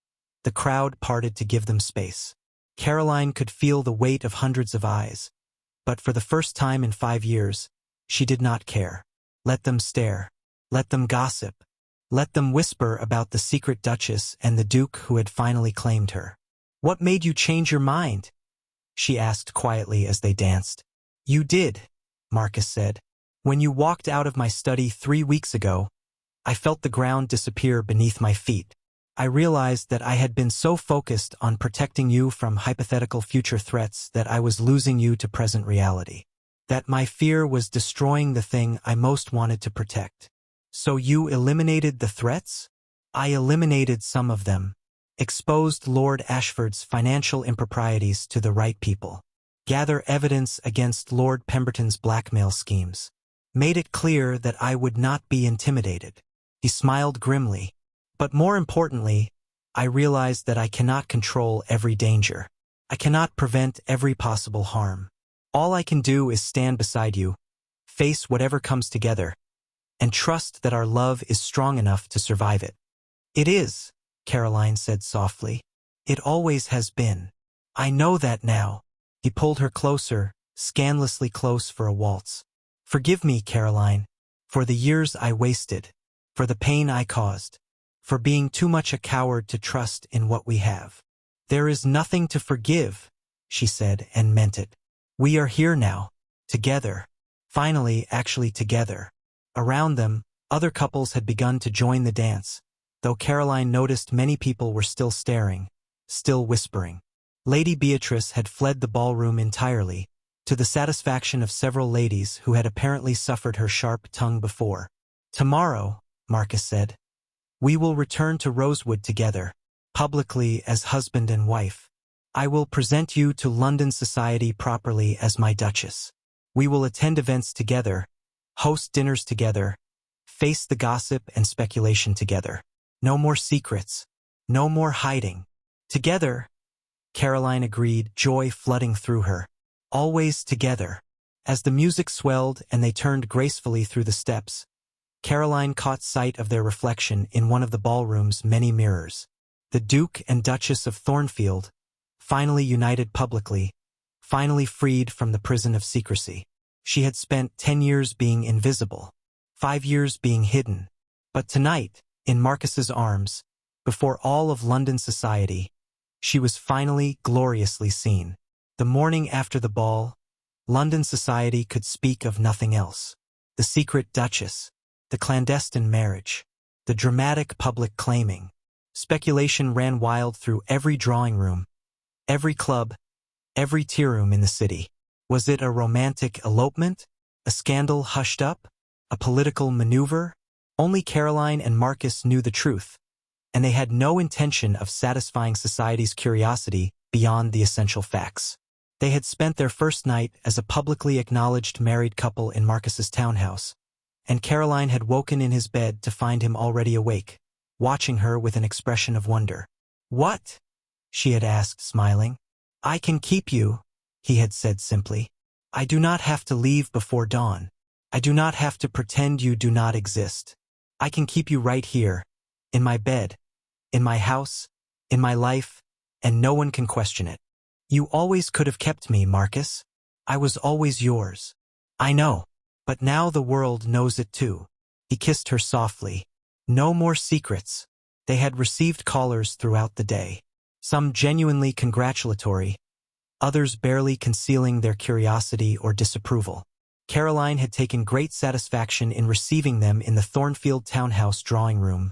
the crowd parted to give them space. Caroline could feel the weight of hundreds of eyes, but for the first time in 5 years, she did not care. Let them stare. Let them gossip. Let them whisper about the secret duchess and the duke who had finally claimed her. What made you change your mind? She asked quietly as they danced. You did, Marcus said. When you walked out of my study 3 weeks ago, I felt the ground disappear beneath my feet. I realized that I had been so focused on protecting you from hypothetical future threats that I was losing you to present reality. That my fear was destroying the thing I most wanted to protect. So you eliminated the threats? I eliminated some of them. Exposed Lord Ashford's financial improprieties to the right people. Gather evidence against Lord Pemberton's blackmail schemes. Made it clear that I would not be intimidated. He smiled grimly. But more importantly, I realized that I cannot control every danger. I cannot prevent every possible harm. All I can do is stand beside you, face whatever comes together, and trust that our love is strong enough to survive it. It is, Caroline said softly. It always has been. I know that now. He pulled her closer, scandalously close for a waltz. Forgive me, Caroline, for the years I wasted, for the pain I caused, for being too much a coward to trust in what we have. There is nothing to forgive, she said, and meant it. We are here now, together. Finally, actually together. Around them, other couples had begun to join the dance, though Caroline noticed many people were still staring, still whispering. Lady Beatrice had fled the ballroom entirely, to the satisfaction of several ladies who had apparently suffered her sharp tongue before. Tomorrow, Marcus said, we will return to Rosewood together, publicly as husband and wife. I will present you to London society properly as my Duchess. We will attend events together, host dinners together, face the gossip and speculation together. No more secrets. No more hiding. Together, Caroline agreed, joy flooding through her. Always together. As the music swelled and they turned gracefully through the steps, Caroline caught sight of their reflection in one of the ballroom's many mirrors. The Duke and Duchess of Thornfield, finally united publicly, finally freed from the prison of secrecy. She had spent 10 years being invisible, 5 years being hidden. But tonight, in Marcus's arms, Before all of London society, she was finally gloriously seen. The morning after the ball, London society could speak of nothing else. The secret duchess, the clandestine marriage, the dramatic public claiming. Speculation ran wild through every drawing room, every club, every tea room in the city. Was it a romantic elopement? A scandal hushed up? A political maneuver? Only Caroline and Marcus knew the truth, and they had no intention of satisfying society's curiosity beyond the essential facts. They had spent their first night as a publicly acknowledged married couple in Marcus's townhouse, and Caroline had woken in his bed to find him already awake, watching her with an expression of wonder. "What?" she had asked, smiling. "I can keep you," he had said simply. "I do not have to leave before dawn. I do not have to pretend you do not exist. I can keep you right here, in my bed, in my house, in my life, and no one can question it. You always could have kept me, Marcus. I was always yours. I know, but now the world knows it too." He kissed her softly. No more secrets. They had received callers throughout the day, some genuinely congratulatory, others barely concealing their curiosity or disapproval. Caroline had taken great satisfaction in receiving them in the Thornfield townhouse drawing room,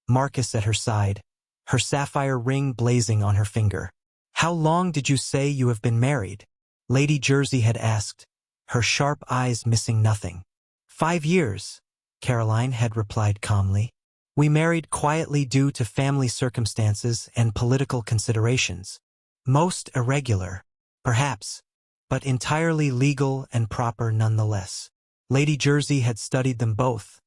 Marcus at her side, her sapphire ring blazing on her finger. "How long did you say you have been married?" Lady Jersey had asked, her sharp eyes missing nothing. 5 years, Caroline had replied calmly. "We married quietly due to family circumstances and political considerations. Most irregular, perhaps, but entirely legal and proper nonetheless." Lady Jersey had studied them both,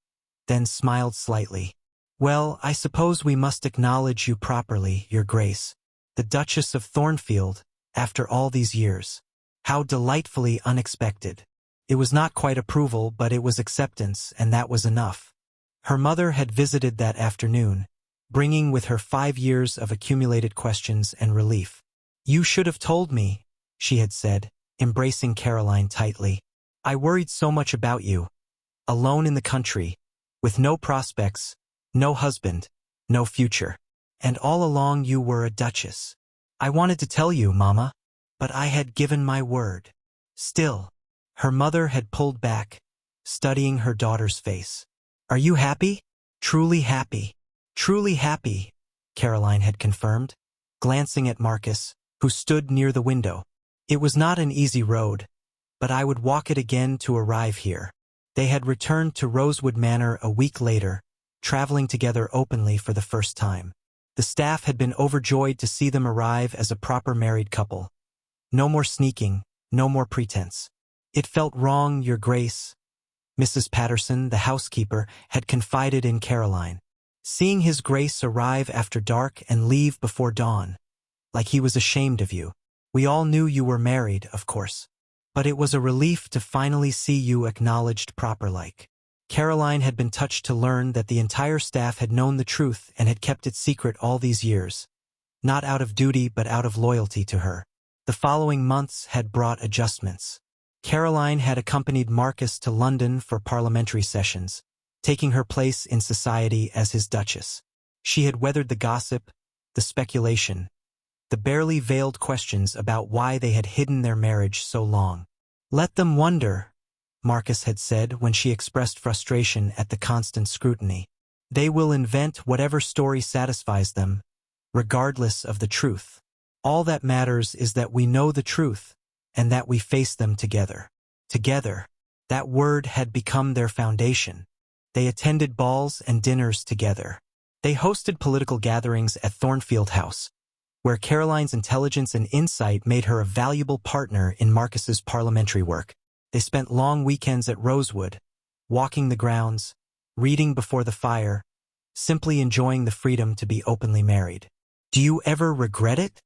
then smiled slightly. "Well, I suppose we must acknowledge you properly, Your Grace. The Duchess of Thornfield, after all these years. How delightfully unexpected." It was not quite approval, but it was acceptance, and that was enough. Her mother had visited that afternoon, bringing with her 5 years of accumulated questions and relief. "You should have told me," she had said, embracing Caroline tightly. "I worried so much about you. Alone in the country, with no prospects, no husband, no future. And all along you were a duchess. I wanted to tell you, Mama, but I had given my word." Still, her mother had pulled back, studying her daughter's face. "Are you happy?" "Truly happy. Truly happy," Caroline had confirmed, glancing at Marcus, who stood near the window. "It was not an easy road, but I would walk it again to arrive here." They had returned to Rosewood Manor a week later, traveling together openly for the first time. The staff had been overjoyed to see them arrive as a proper married couple. No more sneaking, no more pretense. "It felt wrong, Your Grace," Mrs. Patterson, the housekeeper, had confided in Caroline. "Seeing His Grace arrive after dark and leave before dawn, like he was ashamed of you. We all knew you were married, of course, but it was a relief to finally see you acknowledged proper-like." Caroline had been touched to learn that the entire staff had known the truth and had kept it secret all these years, not out of duty but out of loyalty to her. The following months had brought adjustments. Caroline had accompanied Marcus to London for parliamentary sessions, taking her place in society as his duchess. She had weathered the gossip, the speculation, the barely veiled questions about why they had hidden their marriage so long. "Let them wonder," Marcus had said when she expressed frustration at the constant scrutiny. "They will invent whatever story satisfies them, regardless of the truth. All that matters is that we know the truth, and that we face them together." Together, that word had become their foundation. They attended balls and dinners together. They hosted political gatherings at Thornfield House, where Caroline's intelligence and insight made her a valuable partner in Marcus's parliamentary work. They spent long weekends at Rosewood, walking the grounds, reading before the fire, simply enjoying the freedom to be openly married. "Do you ever regret it?"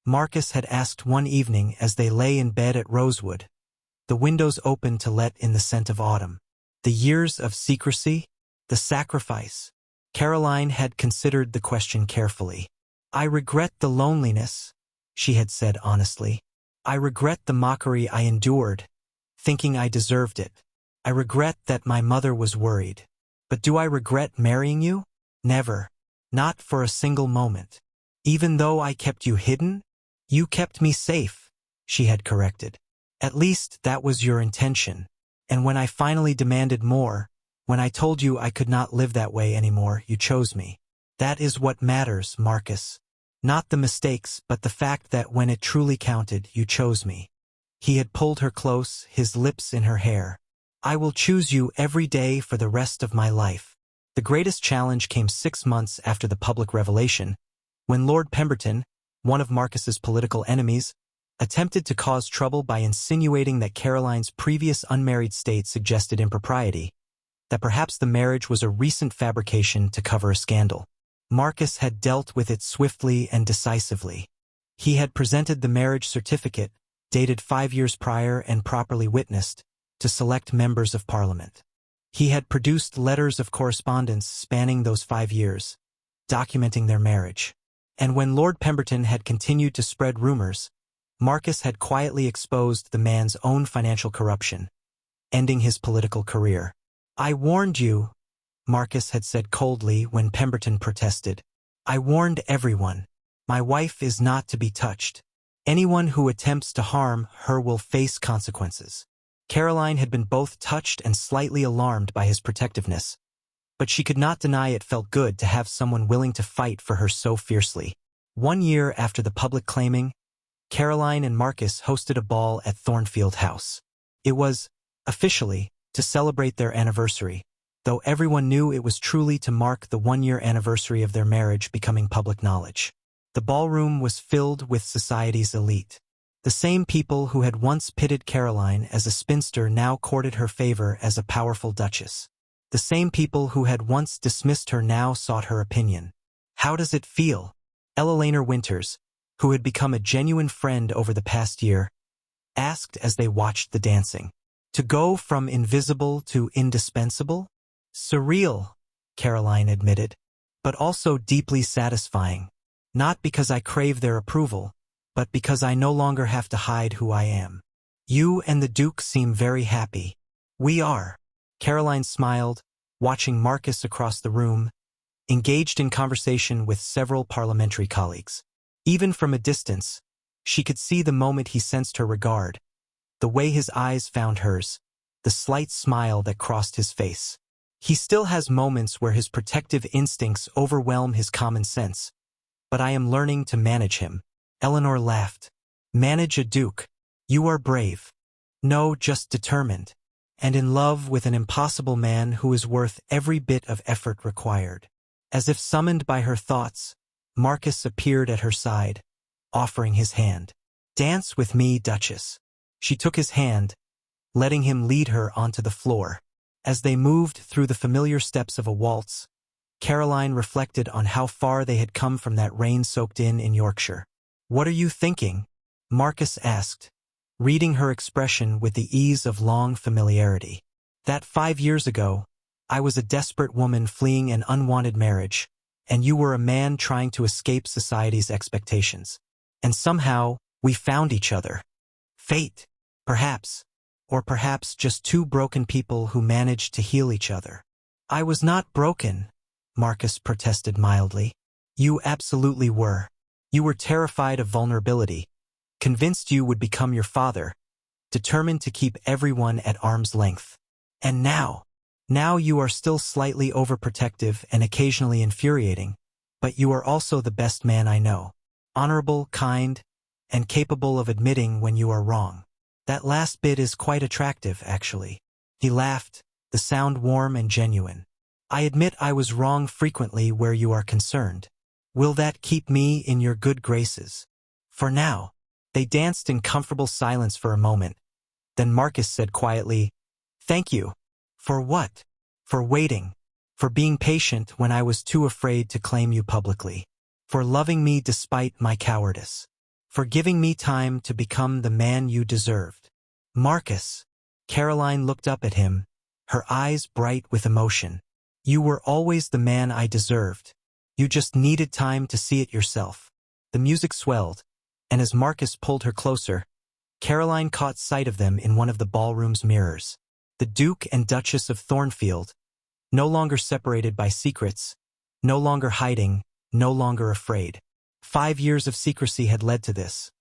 Marcus had asked one evening as they lay in bed at Rosewood, the windows open to let in the scent of autumn. The years of secrecy, the sacrifice. Caroline had considered the question carefully. "I regret the loneliness," she had said honestly. "I regret the mockery I endured, thinking I deserved it. I regret that my mother was worried. But do I regret marrying you? Never. Not for a single moment. Even though I kept you hidden, you kept me safe, she had corrected. At least that was your intention. And when I finally demanded more, when I told you I could not live that way anymore, you chose me. That is what matters, Marcus. Not the mistakes, but the fact that when it truly counted, you chose me. He had pulled her close, his lips in her hair. I will choose you every day for the rest of my life. The greatest challenge came 6 months after the public revelation, when Lord Pemberton, one of Marcus's political enemies, attempted to cause trouble by insinuating that Caroline's previous unmarried state suggested impropriety, that perhaps the marriage was a recent fabrication to cover a scandal. Marcus had dealt with it swiftly and decisively. He had presented the marriage certificate, dated 5 years prior and properly witnessed, to select members of Parliament. He had produced letters of correspondence spanning those 5 years, documenting their marriage. And when Lord Pemberton had continued to spread rumors, Marcus had quietly exposed the man's own financial corruption, ending his political career. I warned you, Marcus had said coldly when Pemberton protested. I warned everyone. My wife is not to be touched. Anyone who attempts to harm her will face consequences. Caroline had been both touched and slightly alarmed by his protectiveness, but she could not deny it felt good to have someone willing to fight for her so fiercely. 1 year after the public claiming, Caroline and Marcus hosted a ball at Thornfield House. It was, officially, to celebrate their anniversary, though everyone knew it was truly to mark the 1-year anniversary of their marriage becoming public knowledge. The ballroom was filled with society's elite. The same people who had once pitted Caroline as a spinster now courted her favor as a powerful duchess. The same people who had once dismissed her now sought her opinion. How does it feel? Ella Laner Winters, who had become a genuine friend over the past year, asked as they watched the dancing. To go from invisible to indispensable? Surreal, Caroline admitted, but also deeply satisfying. Not because I crave their approval, but because I no longer have to hide who I am. You and the Duke seem very happy. We are. Caroline smiled, watching Marcus across the room, engaged in conversation with several parliamentary colleagues. Even from a distance, she could see the moment he sensed her regard, the way his eyes found hers, the slight smile that crossed his face. He still has moments where his protective instincts overwhelm his common sense, but I am learning to manage him. Eleanor laughed. Manage a duke. You are brave. No, just determined. And in love with an impossible man who is worth every bit of effort required. As if summoned by her thoughts, Marcus appeared at her side, offering his hand. Dance with me, Duchess. She took his hand, letting him lead her onto the floor. As they moved through the familiar steps of a waltz, Caroline reflected on how far they had come from that rain-soaked inn in Yorkshire. What are you thinking? Marcus asked, reading her expression with the ease of long familiarity. That 5 years ago, I was a desperate woman fleeing an unwanted marriage, and you were a man trying to escape society's expectations. And somehow, we found each other. Fate, perhaps, or perhaps just two broken people who managed to heal each other. I was not broken, Marcus protested mildly. You absolutely were. You were terrified of vulnerability, convinced you would become your father, determined to keep everyone at arm's length. And now you are still slightly overprotective and occasionally infuriating, but you are also the best man I know. Honorable, kind, and capable of admitting when you are wrong. That last bit is quite attractive, actually. He laughed, the sound warm and genuine. I admit I was wrong frequently where you are concerned. Will that keep me in your good graces? For now. They danced in comfortable silence for a moment. Then Marcus said quietly, Thank you. For what? For waiting. For being patient when I was too afraid to claim you publicly. For loving me despite my cowardice. For giving me time to become the man you deserved. Marcus. Caroline looked up at him, her eyes bright with emotion. You were always the man I deserved. You just needed time to see it yourself. The music swelled, and as Marcus pulled her closer, Caroline caught sight of them in one of the ballroom's mirrors. The Duke and Duchess of Thornfield, no longer separated by secrets, No longer hiding, no longer afraid. 5 years of secrecy had led to this.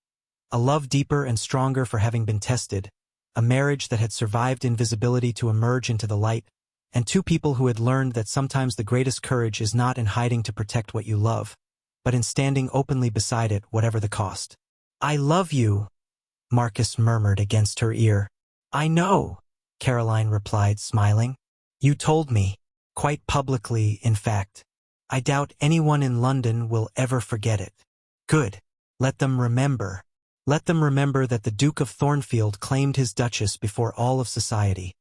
A love deeper and stronger for having been tested, a marriage that had survived invisibility to emerge into the light, and two people who had learned that sometimes the greatest courage is not in hiding to protect what you love, but in standing openly beside it, whatever the cost. "I love you," Marcus murmured against her ear. "I know," Caroline replied, smiling. "You told me, quite publicly, in fact. I doubt anyone in London will ever forget it." "Good. Let them remember. Let them remember that the Duke of Thornfield claimed his Duchess before all of society,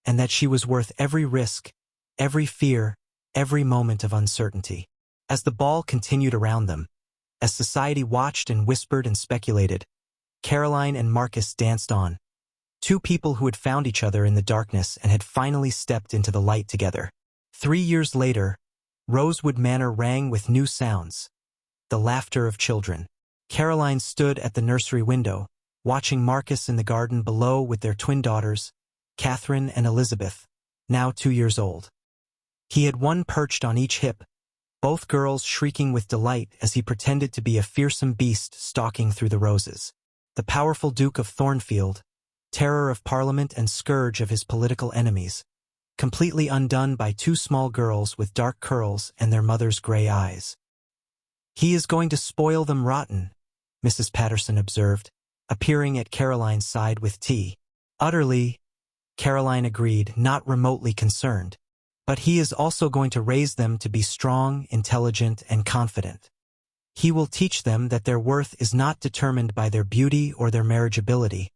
and that she was worth every risk, every fear, every moment of uncertainty." As the ball continued around them, as society watched and whispered and speculated, Caroline and Marcus danced on. Two people who had found each other in the darkness and had finally stepped into the light together. 3 years later, Rosewood Manor rang with new sounds. The laughter of children. Caroline stood at the nursery window, watching Marcus in the garden below with their twin daughters, Catherine and Elizabeth, now 2 years old. He had one perched on each hip, both girls shrieking with delight as he pretended to be a fearsome beast stalking through the roses. The powerful Duke of Thornfield, terror of Parliament and scourge of his political enemies, completely undone by two small girls with dark curls and their mother's gray eyes. "He is going to spoil them rotten," Mrs. Patterson observed, appearing at Caroline's side with tea. "Utterly," Caroline agreed, not remotely concerned. "But he is also going to raise them to be strong, intelligent, and confident. He will teach them that their worth is not determined by their beauty or their marriageability,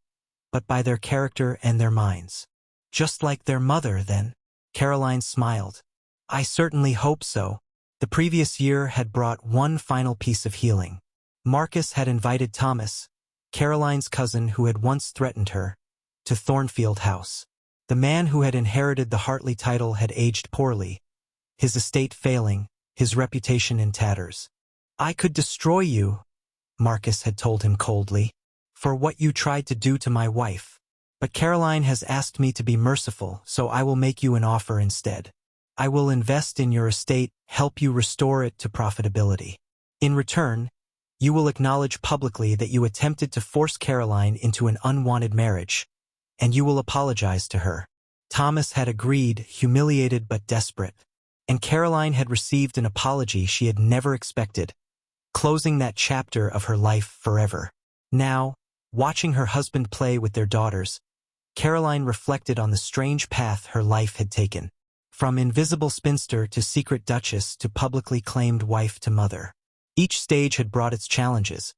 but by their character and their minds." "Just like their mother, then?" Caroline smiled. "I certainly hope so." The previous year had brought one final piece of healing. Marcus had invited Thomas, Caroline's cousin who had once threatened her, to Thornfield House. The man who had inherited the Hartley title had aged poorly, his estate failing, his reputation in tatters. "I could destroy you," Marcus had told him coldly, "for what you tried to do to my wife. But Caroline has asked me to be merciful, so I will make you an offer instead. I will invest in your estate, help you restore it to profitability. In return, you will acknowledge publicly that you attempted to force Caroline into an unwanted marriage, and you will apologize to her." Thomas had agreed, humiliated but desperate, and Caroline had received an apology she had never expected, closing that chapter of her life forever. Now, watching her husband play with their daughters, Caroline reflected on the strange path her life had taken. From invisible spinster to secret duchess to publicly claimed wife to mother. Each stage had brought its challenges,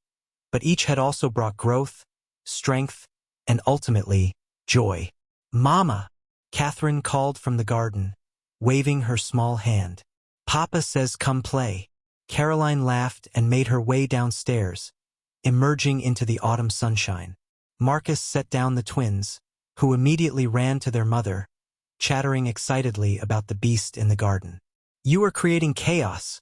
but each had also brought growth, strength, and ultimately, joy. "Mama," Catherine called from the garden, waving her small hand. "Papa says come play." Caroline laughed and made her way downstairs, emerging into the autumn sunshine. Marcus set down the twins, who immediately ran to their mother, chattering excitedly about the beast in the garden. "You are creating chaos,"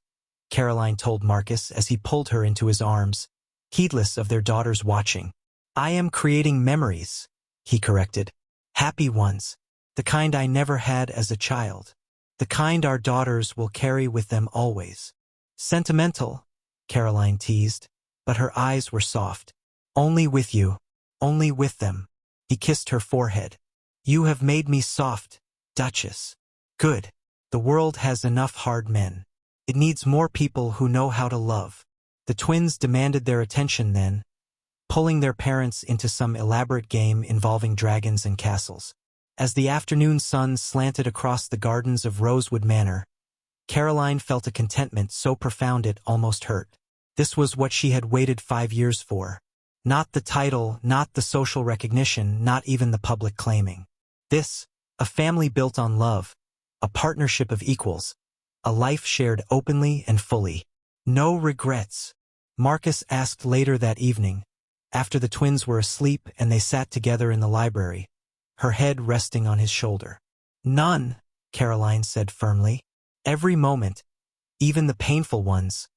Caroline told Marcus as he pulled her into his arms, heedless of their daughters watching. "I am creating memories," he corrected. "Happy ones. The kind I never had as a child. The kind our daughters will carry with them always." "Sentimental," Caroline teased, but her eyes were soft. "Only with you. Only with them." He kissed her forehead. "You have made me soft, Duchess." "Good. The world has enough hard men. It needs more people who know how to love." The twins demanded their attention then, pulling their parents into some elaborate game involving dragons and castles. As the afternoon sun slanted across the gardens of Rosewood Manor, Caroline felt a contentment so profound it almost hurt. This was what she had waited 5 years for. Not the title, not the social recognition, not even the public claiming. This, a family built on love, a partnership of equals, a life shared openly and fully. "No regrets?" Marcus asked later that evening, after the twins were asleep and they sat together in the library, her head resting on his shoulder. "None," Caroline said firmly. "Every moment, even the painful ones,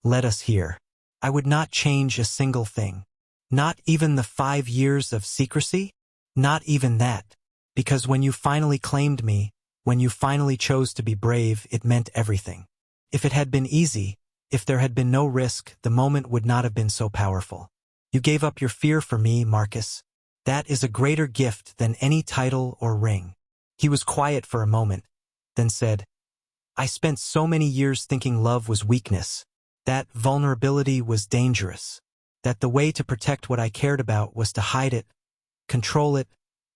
led us here. I would not change a single thing. Not even the 5 years of secrecy? Not even that. Because when you finally claimed me, when you finally chose to be brave, it meant everything. If it had been easy, if there had been no risk, the moment would not have been so powerful. You gave up your fear for me, Marcus. That is a greater gift than any title or ring. He was quiet for a moment, then said, I spent so many years thinking love was weakness, that vulnerability was dangerous, that the way to protect what I cared about was to hide it, control it,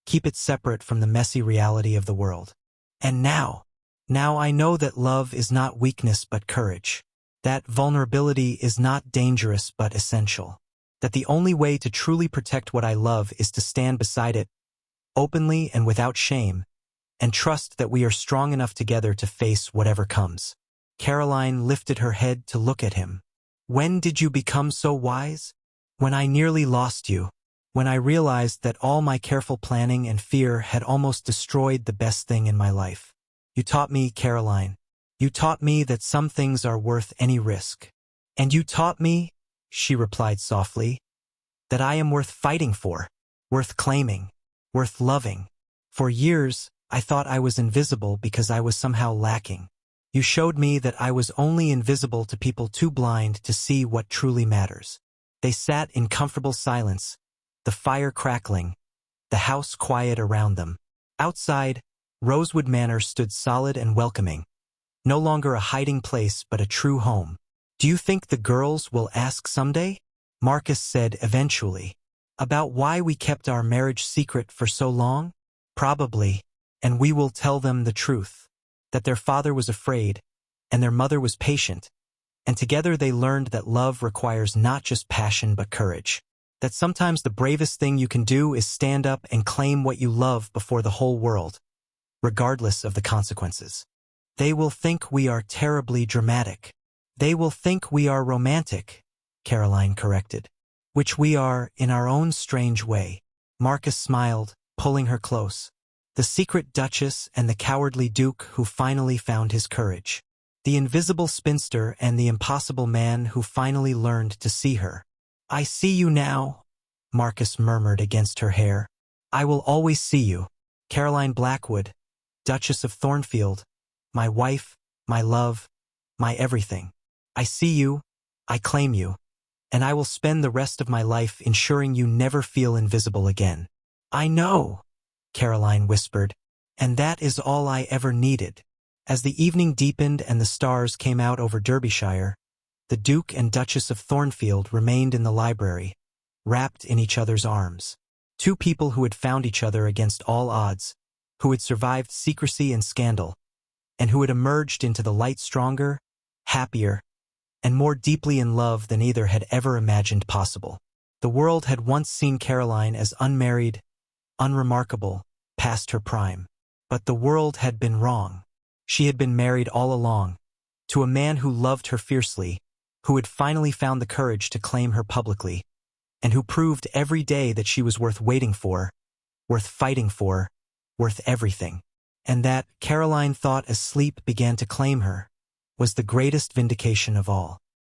keep it separate from the messy reality of the world. And now I know that love is not weakness but courage, that vulnerability is not dangerous but essential, that the only way to truly protect what I love is to stand beside it, openly and without shame, and trust that we are strong enough together to face whatever comes. Caroline lifted her head to look at him. When did you become so wise? When I nearly lost you. When I realized that all my careful planning and fear had almost destroyed the best thing in my life. You taught me, Caroline. You taught me that some things are worth any risk. And you taught me, she replied softly, that I am worth fighting for, worth claiming, worth loving. For years, I thought I was invisible because I was somehow lacking. You showed me that I was only invisible to people too blind to see what truly matters. They sat in comfortable silence, the fire crackling, the house quiet around them. Outside, Rosewood Manor stood solid and welcoming, no longer a hiding place but a true home. Do you think the girls will ask someday? Marcus said eventually. About why we kept our marriage secret for so long? Probably, and we will tell them the truth, that their father was afraid, and their mother was patient, and together they learned that love requires not just passion but courage. That sometimes the bravest thing you can do is stand up and claim what you love before the whole world, regardless of the consequences. They will think we are terribly dramatic. They will think we are romantic, Caroline corrected. Which we are in our own strange way. Marcus smiled, pulling her close. The secret duchess and the cowardly duke who finally found his courage. The invisible spinster and the impossible man who finally learned to see her. I see you now, Marcus murmured against her hair. I will always see you. Caroline Blackwood, Duchess of Thornfield, my wife, my love, my everything. I see you, I claim you, and I will spend the rest of my life ensuring you never feel invisible again. I know, Caroline whispered, and that is all I ever needed. As the evening deepened and the stars came out over Derbyshire, the Duke and Duchess of Thornfield remained in the library, wrapped in each other's arms. Two people who had found each other against all odds, who had survived secrecy and scandal, and who had emerged into the light stronger, happier, and more deeply in love than either had ever imagined possible. The world had once seen Caroline as unmarried, unremarkable, past her prime. But the world had been wrong. She had been married all along, to a man who loved her fiercely, who had finally found the courage to claim her publicly, and who proved every day that she was worth waiting for, worth fighting for, worth everything. And that, Caroline thought as sleep began to claim her, was the greatest vindication of all.